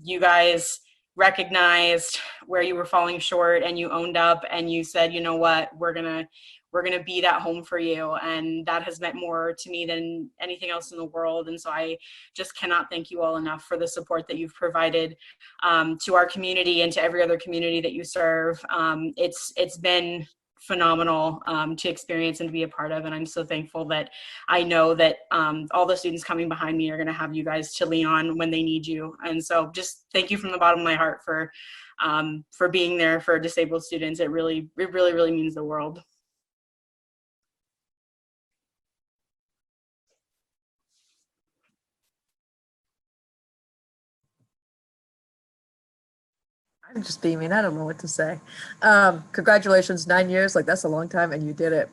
you guys recognized where you were falling short, and you owned up, and you said, you know what, we're gonna be that home for you. And that has meant more to me than anything else in the world. And so I just cannot thank you all enough for the support that you've provided to our community and to every other community that you serve. It's been phenomenal to experience and to be a part of. And I'm so thankful that I know that all the students coming behind me are gonna have you guys to lean on when they need you. And so just thank you from the bottom of my heart for being there for disabled students. It really means the world. I'm just beaming. I don't know what to say. Congratulations, 9 years. Like, that's a long time, and you did it.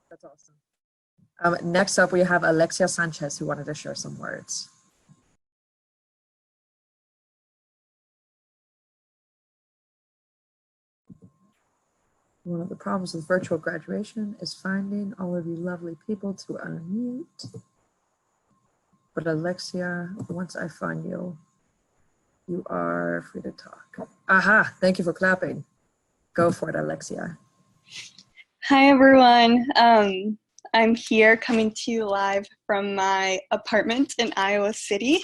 That's awesome. Next up, we have Alexia Sanchez, who wanted to share some words. One of the problems with virtual graduation is finding all of you lovely people to unmute. But Alexia, once I find you, you are free to talk. Aha, thank you for clapping. Go for it, Alexia. Hi, everyone. I'm here coming to you live from my apartment in Iowa City,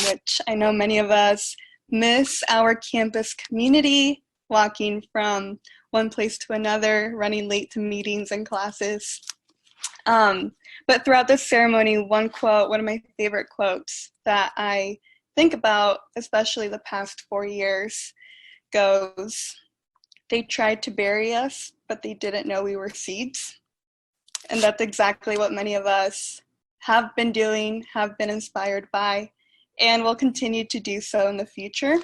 which I know many of us miss our campus community, walking from one place to another, running late to meetings and classes. But throughout this ceremony, one of my favorite quotes that I think about, especially the past 4 years, goes, "They tried to bury us, but they didn't know we were seeds." And that's exactly what many of us have been doing, have been inspired by, and will continue to do so in the future.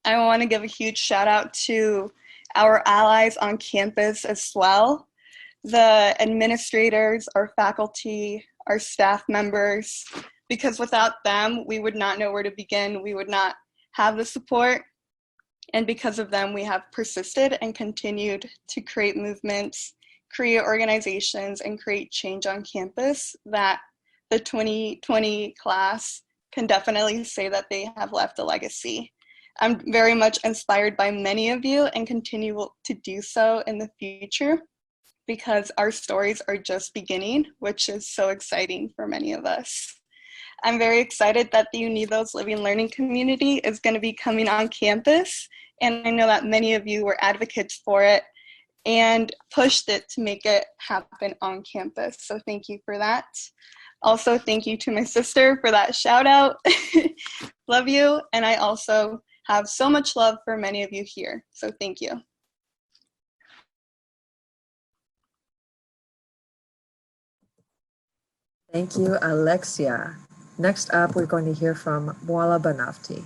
I want to give a huge shout out to our allies on campus as well. The administrators, our faculty, our staff members, because without them, we would not know where to begin. We would not have the support. And because of them, we have persisted and continued to create movements, create organizations, and create change on campus that the 2020 class can definitely say that they have left a legacy. I'm very much inspired by many of you and continue to do so in the future because our stories are just beginning, which is so exciting for many of us. I'm very excited that the Unidos Living Learning community is going to be coming on campus, and I know that many of you were advocates for it and pushed it to make it happen on campus. So thank you for that. Also, thank you to my sister for that shout out. Love you. And I also have so much love for many of you here. So thank you. Thank you, Alexia. Next up, we're going to hear from Mwala Banafti.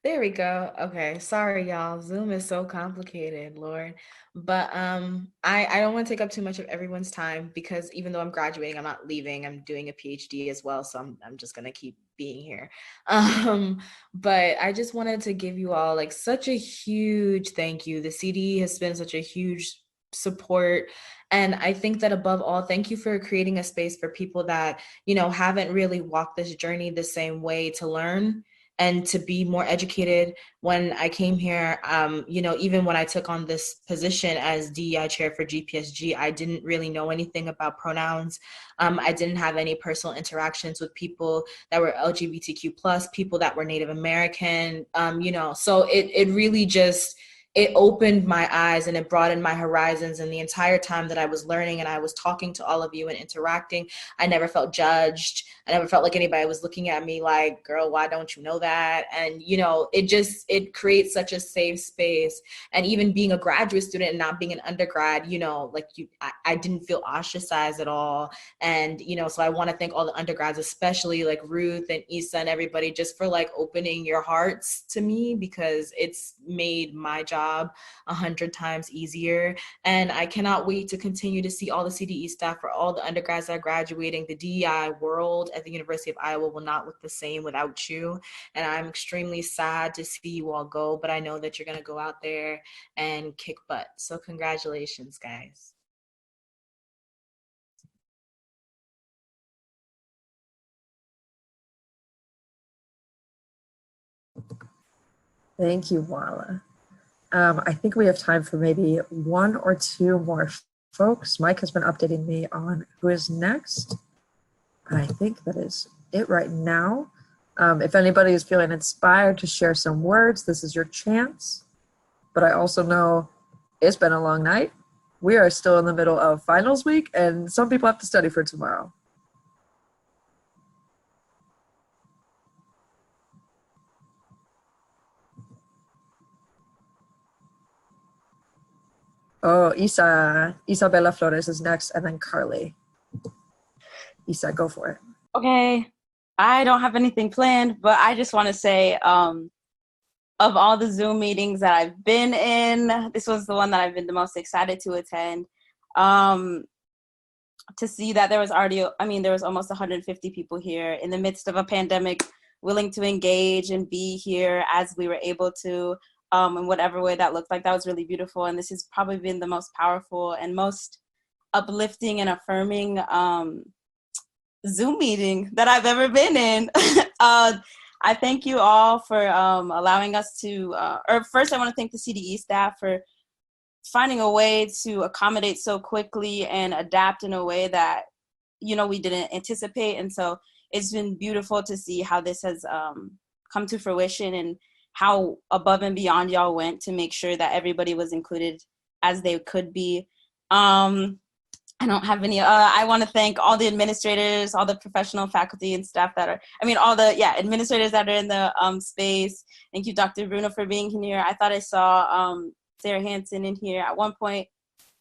There we go. Okay, sorry y'all. Zoom is so complicated, Lord. But I don't want to take up too much of everyone's time because even though I'm graduating, I'm not leaving. I'm doing a PhD as well, so I'm just gonna keep being here. But I just wanted to give you all like such a huge thank you. The CDE has been such a huge support. And I think that above all, thank you for creating a space for people that, you know, haven't really walked this journey the same way to learn and to be more educated. When I came here, you know, even when I took on this position as DEI chair for GPSG, I didn't really know anything about pronouns. I didn't have any personal interactions with people that were LGBTQ+, people that were Native American, you know, so it really just, it opened my eyes and it broadened my horizons. And the entire time that I was learning and I was talking to all of you and interacting, I never felt judged. I never felt like anybody was looking at me like, girl, why don't you know that? And, you know, it creates such a safe space. And even being a graduate student and not being an undergrad, you know, like I didn't feel ostracized at all. And, you know, so I want to thank all the undergrads, especially like Ruth and Issa and everybody, just for like opening your hearts to me, because it's made my job 100 times easier. And I cannot wait to continue to see all the CDE staff, for all the undergrads that are graduating. The DEI world at the University of Iowa will not look the same without you. And I'm extremely sad to see you all go, but I know that you're going to go out there and kick butt. So congratulations, guys. Thank you, Wala. I think we have time for maybe one or two more folks. Mike has been updating me on who is next. And I think that is it right now. If anybody is feeling inspired to share some words, this is your chance. But I also know it's been a long night. We are still in the middle of finals week, and some people have to study for tomorrow. Oh, Isabella Flores is next, and then Carly. Isa, go for it. Okay, I don't have anything planned, but I just want to say, of all the Zoom meetings that I've been in, this was the one that I've been the most excited to attend. To see that there was almost 150 people here in the midst of a pandemic, willing to engage and be here as we were able to, in whatever way that looked like. That was really beautiful. And this has probably been the most powerful and most uplifting and affirming Zoom meeting that I've ever been in. I thank you all for allowing us to, first I want to thank the CDE staff for finding a way to accommodate so quickly and adapt in a way that, you know, we didn't anticipate. And so it's been beautiful to see how this has come to fruition and how above and beyond y'all went to make sure that everybody was included as they could be. I don't have any, I want to thank all the administrators, all the professional faculty and staff that are, administrators that are in the space. Thank you, Dr. Bruno, for being here. I thought I saw Sarah Hansen in here at one point.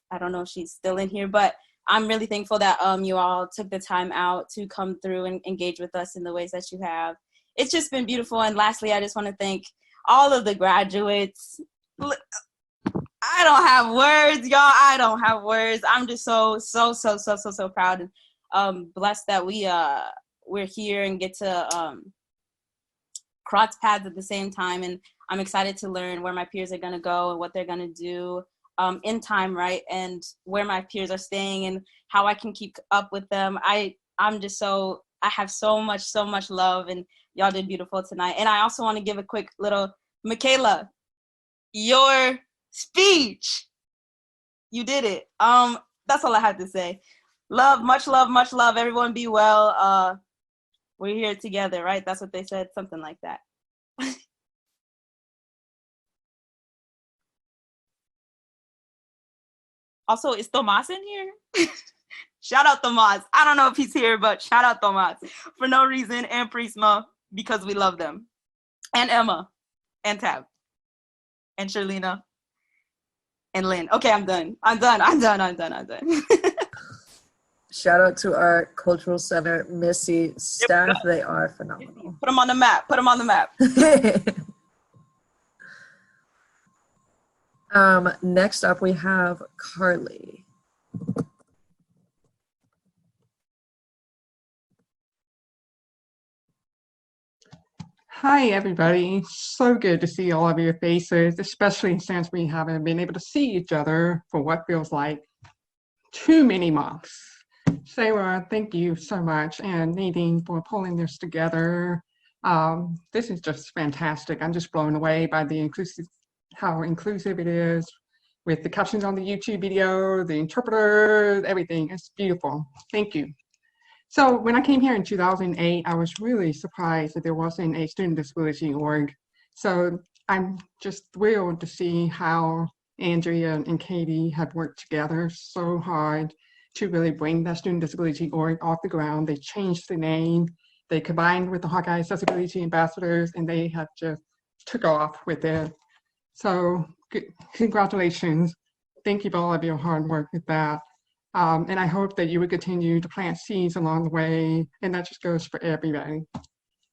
I don't know if she's still in here, but I'm really thankful that you all took the time out to come through and engage with us in the ways that you have. It's just been beautiful. And lastly, I just want to thank all of the graduates. I don't have words, y'all. I don't have words. I'm just so proud and blessed that we're here and get to cross paths at the same time. And I'm excited to learn where my peers are going to go and what they're going to do in time, right? And where my peers are staying and how I can keep up with them. I have so much love, and y'all did beautiful tonight. And I also want to give a quick little, Michaela, your speech, you did it. That's all I have to say. Much love. Everyone be well. We're here together, right? That's what they said, something like that. Also, is Tomas in here? Shout out Tomas. I don't know if he's here, but shout out Tomas for no reason, and Prisma because we love them, and Emma, and Tab, and Sherlina, and Lynn. Okay, I'm done. Shout out to our Cultural Center Missy staff. They are phenomenal. Put them on the map. Next up, we have Carly. Hi, everybody. So good to see all of your faces, especially since we haven't been able to see each other for what feels like too many months. Sarah, thank you so much, and Nadine for pulling this together. This is just fantastic. I'm just blown away by how inclusive it is with the captions on the YouTube video, the interpreter, everything. It's beautiful. Thank you. So when I came here in 2008, I was really surprised that there wasn't a student disability org. So I'm just thrilled to see how Andrea and Katie have worked together so hard to really bring that student disability org off the ground. They changed the name, they combined with the Hawkeye Accessibility Ambassadors, and they have just took off with it. So congratulations. Thank you for all of your hard work with that. And I hope that you would continue to plant seeds along the way, and that just goes for everybody.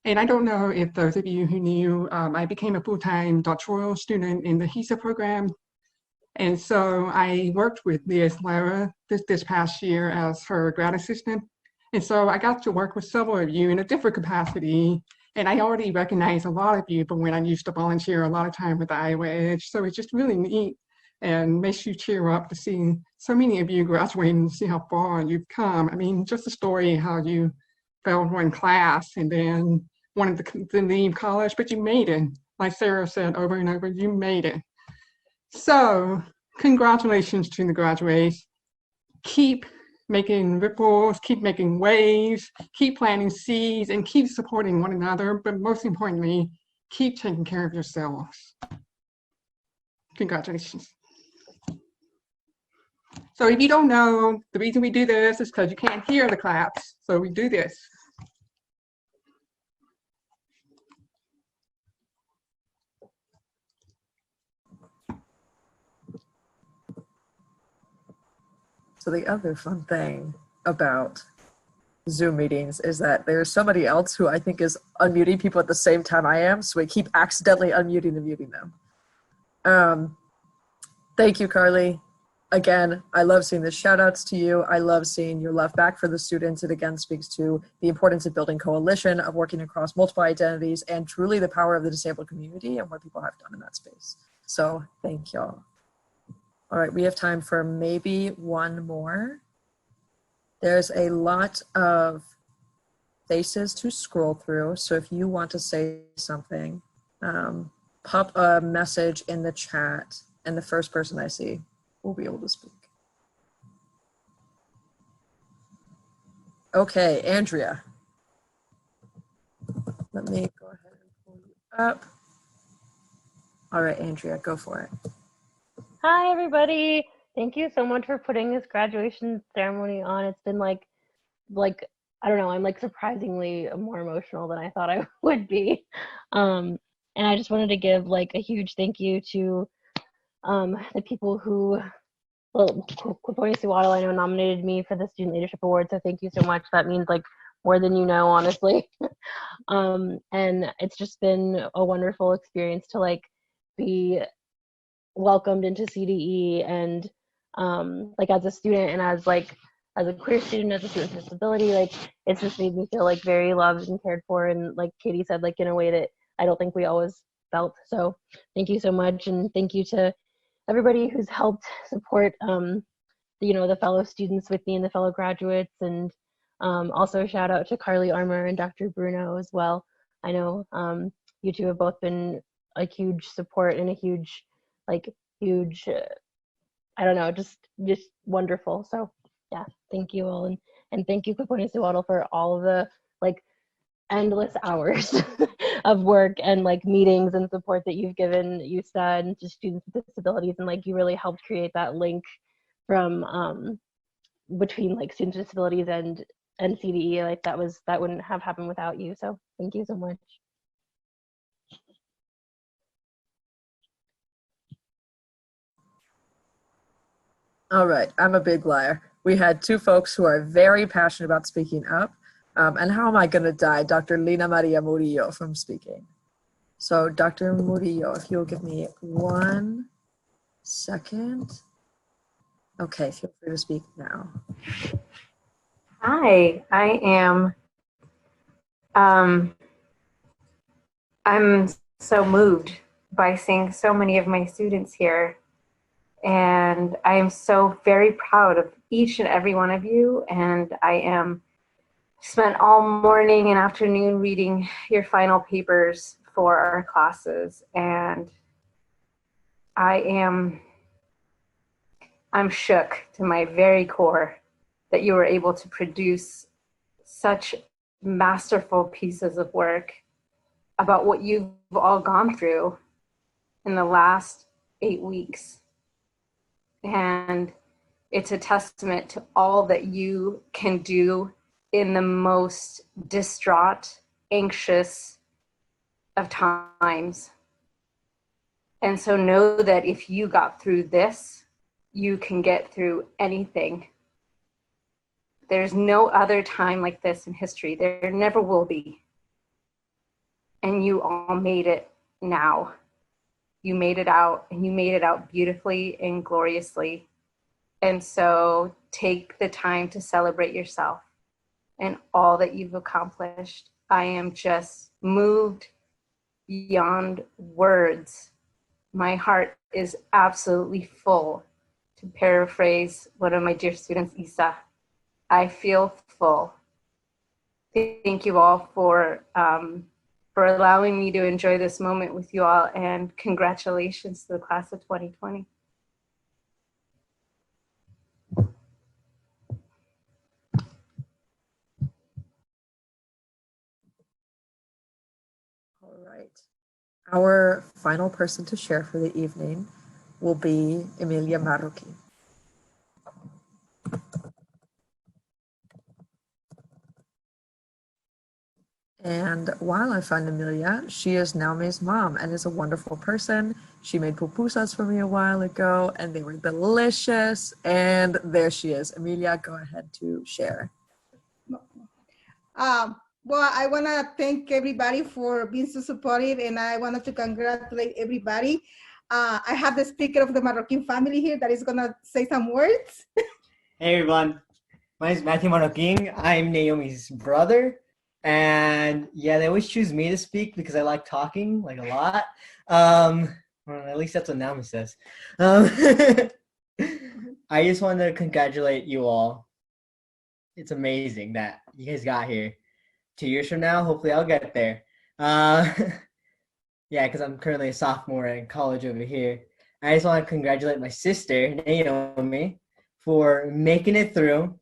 And I don't know if those of you who knew, I became a full-time doctoral student in the HESA program. And so I worked with Liz Lara this past year as her grad assistant. And so I got to work with several of you in a different capacity. And I already recognize a lot of you from when I used to volunteer a lot of time with Iowa Edge. So it's just really neat and makes you cheer up to see so many of you graduating and see how far you've come. I mean, just the story how you failed one class and then wanted to leave college, but you made it. Like Sarah said over and over, you made it. So congratulations to the graduates. Keep making ripples, keep making waves, keep planting seeds, and keep supporting one another, but most importantly, keep taking care of yourselves. Congratulations. So if you don't know, the reason we do this is because you can't hear the claps, so we do this. So the other fun thing about Zoom meetings is that there's somebody else who I think is unmuting people at the same time I am, so we keep accidentally unmuting and muting them. Thank you, Carly. Again, I love seeing the shout outs to you. I love seeing your love back for the students. It again speaks to the importance of building coalition, of working across multiple identities, and truly the power of the disabled community and what people have done in that space. So thank y'all. All right, we have time for maybe one more. There's a lot of faces to scroll through. So if you want to say something, pop a message in the chat and the first person I see will be able to speak. Okay, Andrea. Let me go ahead and pull you up. All right, Andrea, go for it. Hi, everybody. Thank you so much for putting this graduation ceremony on. It's been like I don't know, I'm like surprisingly more emotional than I thought I would be. And I just wanted to give like a huge thank you to the people who, well, Kwaponi Suwaddle, I know, nominated me for the Student Leadership Award, so thank you so much. That means like more than you know, honestly. And it's just been a wonderful experience to like be welcomed into CDE and like as a student and as a queer student, as a student with disability, like it's just made me feel like very loved and cared for, and like Katie said, like in a way that I don't think we always felt. So thank you so much, and thank you to everybody who's helped support you know, the fellow students with me and the fellow graduates, and also shout out to Carly Armour and Dr. Bruno as well. I know you two have both been a huge support and a huge I don't know, just wonderful. So yeah, thank you all, and thank you Kwaponi Suwaddle for all of the like endless hours of work and like meetings and support that you've given USTA and just students with disabilities, and like you really helped create that link from between like students with disabilities and CDE. Like that wouldn't have happened without you. So thank you so much. All right, I'm a big liar. We had two folks who are very passionate about speaking up. And how am I gonna die? Dr. Lina Maria Murillo from speaking. So Dr. Murillo, if you'll give me 1 second. Okay, feel free to speak now. Hi, I am I'm so moved by seeing so many of my students here. And I am so very proud of each and every one of you. And I am spent all morning and afternoon reading your final papers for our classes. And I'm shook to my very core that you were able to produce such masterful pieces of work about what you've all gone through in the last 8 weeks. And it's a testament to all that you can do in the most distraught, anxious of times. And so know that if you got through this, you can get through anything. There's no other time like this in history. There never will be. And you all made it now. You made it out, and you made it out beautifully and gloriously. And so take the time to celebrate yourself and all that you've accomplished. I am just moved beyond words. My heart is absolutely full. To paraphrase one of my dear students, Isa, I feel full. Thank you all for allowing me to enjoy this moment with you all, and congratulations to the class of 2020. All right. Our final person to share for the evening will be Emilia Marroquin. And while I find Emilia, she is Naume's mom and is a wonderful person. She made pupusas for me a while ago and they were delicious. And there she is. Emilia, go ahead to share. Well, I want to thank everybody for being so supportive, and I wanted to congratulate everybody. I have the speaker of the Marroquin family here that is going to say some words. Hey everyone, my name is Matthew Marroquin. I'm Naomi's brother. And yeah, they always choose me to speak because I like talking like a lot. Well, at least that's what Naomi says. I just wanted to congratulate you all. It's amazing that you guys got here. 2 years from now, hopefully I'll get there. Yeah, because I'm currently a sophomore in college over here. I just want to congratulate my sister, Naomi, for making it through,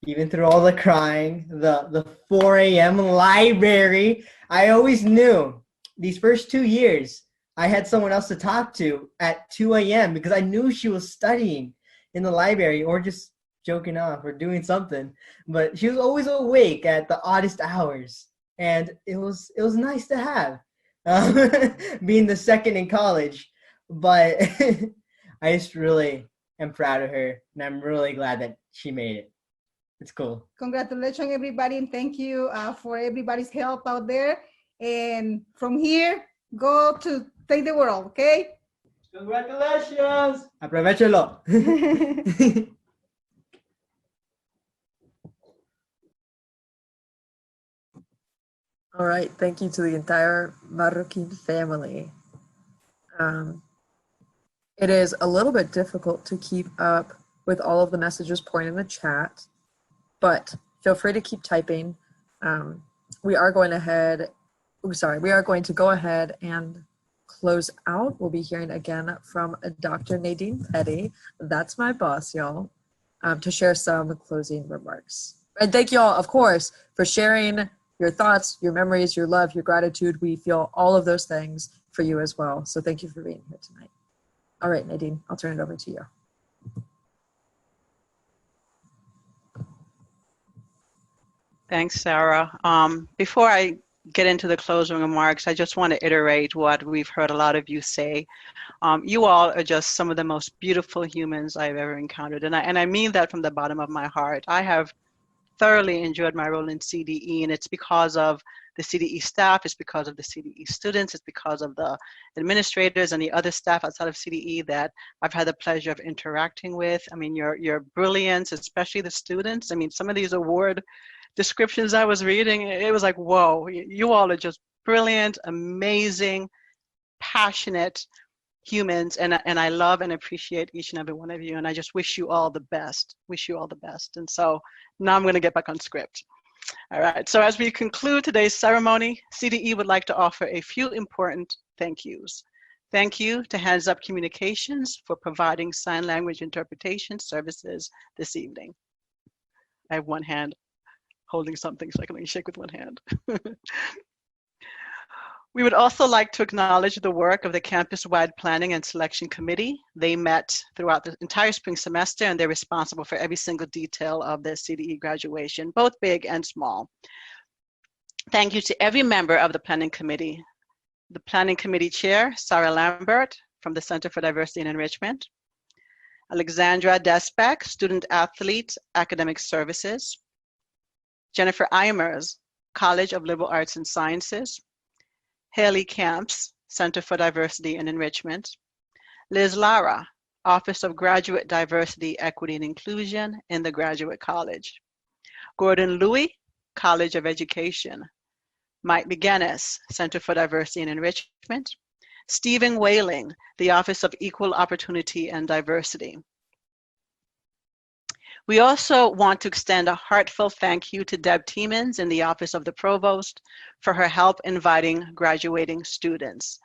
even through all the crying, the 4 a.m. library. I always knew these first 2 years I had someone else to talk to at 2 a.m. because I knew she was studying in the library or just joking off or doing something. But she was always awake at the oddest hours. And it was nice to have, being the second in college. But I just really am proud of her, and I'm really glad that she made it. It's cool. Congratulations, everybody, and thank you for everybody's help out there. And from here, go to take the world, okay? Congratulations! Aprovechalo. All right, thank you to the entire Marroquin family. It is a little bit difficult to keep up with all of the messages pouring in the chat, but feel free to keep typing. We are going to go ahead and close out. We'll be hearing again from Dr. Nadine Petty, that's my boss, y'all, to share some closing remarks. And thank you all, of course, for sharing your thoughts, your memories, your love, your gratitude. We feel all of those things for you as well. So thank you for being here tonight. All right, Nadine, I'll turn it over to you. Thanks, Sarah. Before I get into the closing remarks, I just want to iterate what we've heard a lot of you say. You all are just some of the most beautiful humans I've ever encountered. And I mean that from the bottom of my heart. I have thoroughly enjoyed my role in CDE, and it's because of the CDE staff, it's because of the CDE students, it's because of the administrators and the other staff outside of CDE that I've had the pleasure of interacting with. I mean, your brilliance, especially the students. I mean, some of these award descriptions I was reading, it was like, whoa, you all are just brilliant, amazing, passionate humans, and I love and appreciate each and every one of you, and I just wish you all the best. Wish you all the best. And so now I'm going to get back on script. All right, so as we conclude today's ceremony, CDE would like to offer a few important thank yous. Thank you to Hands Up Communications for providing sign language interpretation services this evening. I have one hand holding something, so I can only shake with one hand. We would also like to acknowledge the work of the Campus-Wide Planning and Selection Committee. They met throughout the entire spring semester, and they're responsible for every single detail of the CDE graduation, both big and small. Thank you to every member of the Planning Committee. The Planning Committee Chair, Sarah Lambert, from the Center for Diversity and Enrichment. Alexandra Desbeck, Student Athlete, Academic Services. Jennifer Eimers, College of Liberal Arts and Sciences. Haley Camps, Center for Diversity and Enrichment. Liz Lara, Office of Graduate Diversity, Equity, and Inclusion in the Graduate College. Gordon Louie, College of Education. Mike McGinnis, Center for Diversity and Enrichment. Stephen Whaling, the Office of Equal Opportunity and Diversity. We also want to extend a heartfelt thank you to Deb Tiemens in the Office of the Provost for her help inviting graduating students,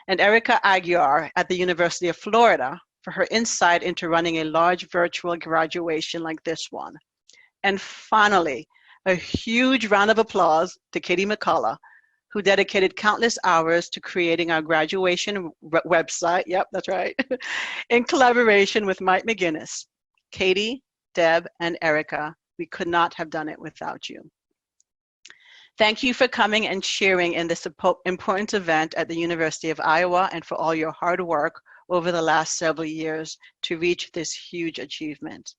and Erica Aguiar at the University of Florida for her insight into running a large virtual graduation like this one. And finally, a huge round of applause to Katie McCullough, who dedicated countless hours to creating our graduation website, yep, that's right, in collaboration with Mike McGinnis. Katie, Deb, and Erica, we could not have done it without you. Thank you for coming and cheering in this important event at the University of Iowa, and for all your hard work over the last several years to reach this huge achievement.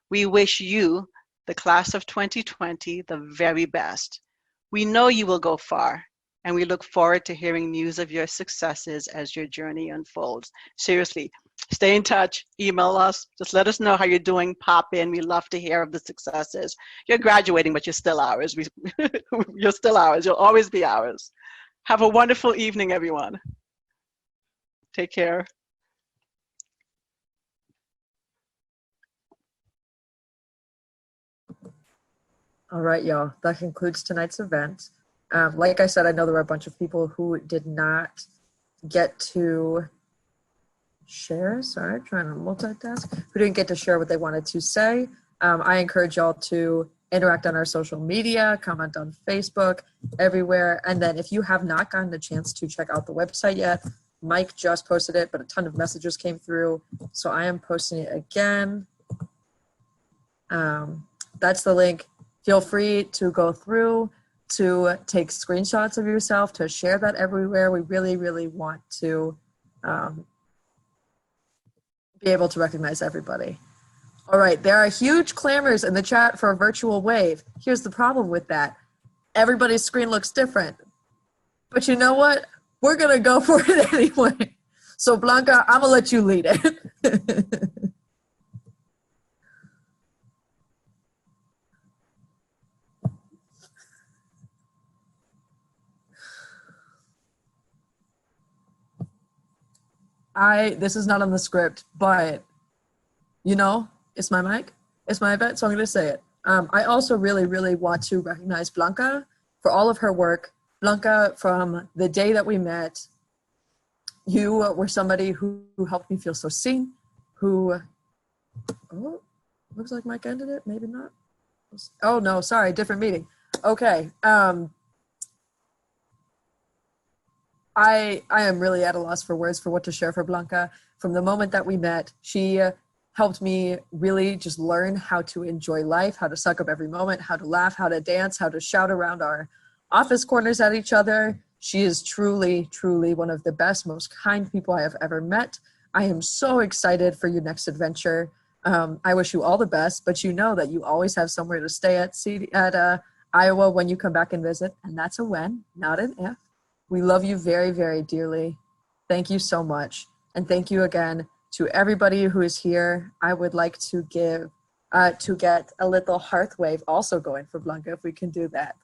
We wish you, the class of 2020, the very best. We know you will go far, and we look forward to hearing news of your successes as your journey unfolds. Seriously, stay in touch, email us, just let us know how you're doing, pop in. We love to hear of the successes. You're graduating, but you're still ours. You're still ours, you'll always be ours. Have a wonderful evening, everyone. Take care. All right, y'all, that concludes tonight's event. Like I said, I know there were a bunch of people who did not get to share, sorry, trying to multitask, who didn't get to share what they wanted to say. I encourage y'all to interact on our social media, comment on Facebook, everywhere. And then if you have not gotten a chance to check out the website yet, Mike just posted it, but a ton of messages came through. So I am posting it again. That's the link. Feel free to go through, to take screenshots of yourself, to share that everywhere. We really, really want to be able to recognize everybody. All right, there are huge clamors in the chat for a virtual wave. Here's the problem with that. Everybody's screen looks different. But you know what? We're gonna go for it anyway. So Blanca, I'm gonna let you lead it. This is not on the script, but you know, it's my mic, it's my event, so I'm gonna say it. I also really, really want to recognize Blanca for all of her work. Blanca, from the day that we met, you were somebody who helped me feel so seen, who, oh, looks like Mike ended it, maybe not. Oh no, sorry, different meeting. Okay. I am really at a loss for words for what to share for Blanca. From the moment that we met, she helped me really just learn how to enjoy life, how to suck up every moment, how to laugh, how to dance, how to shout around our office corners at each other. She is truly, truly one of the best, most kind people I have ever met. I am so excited for your next adventure. I wish you all the best, but you know that you always have somewhere to stay at Iowa when you come back and visit, and that's a when, not an if. We love you very, very dearly. Thank you so much. And thank you again to everybody who is here. I would like to get a little hearth wave also going for Blanca, if we can do that.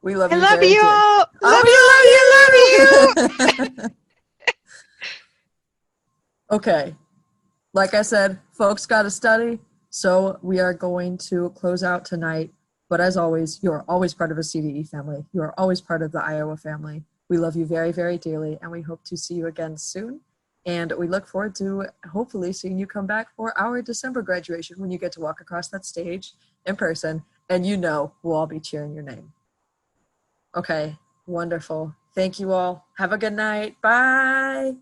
We love I you. love very you dear- all. Love you. Okay. Like I said, folks got to study. So we are going to close out tonight. But as always, you are always part of a CDE family. You are always part of the Iowa family. We love you very, very dearly, and we hope to see you again soon. And we look forward to hopefully seeing you come back for our December graduation when you get to walk across that stage in person, and you know we'll all be cheering your name. Okay, wonderful. Thank you all. Have a good night. Bye.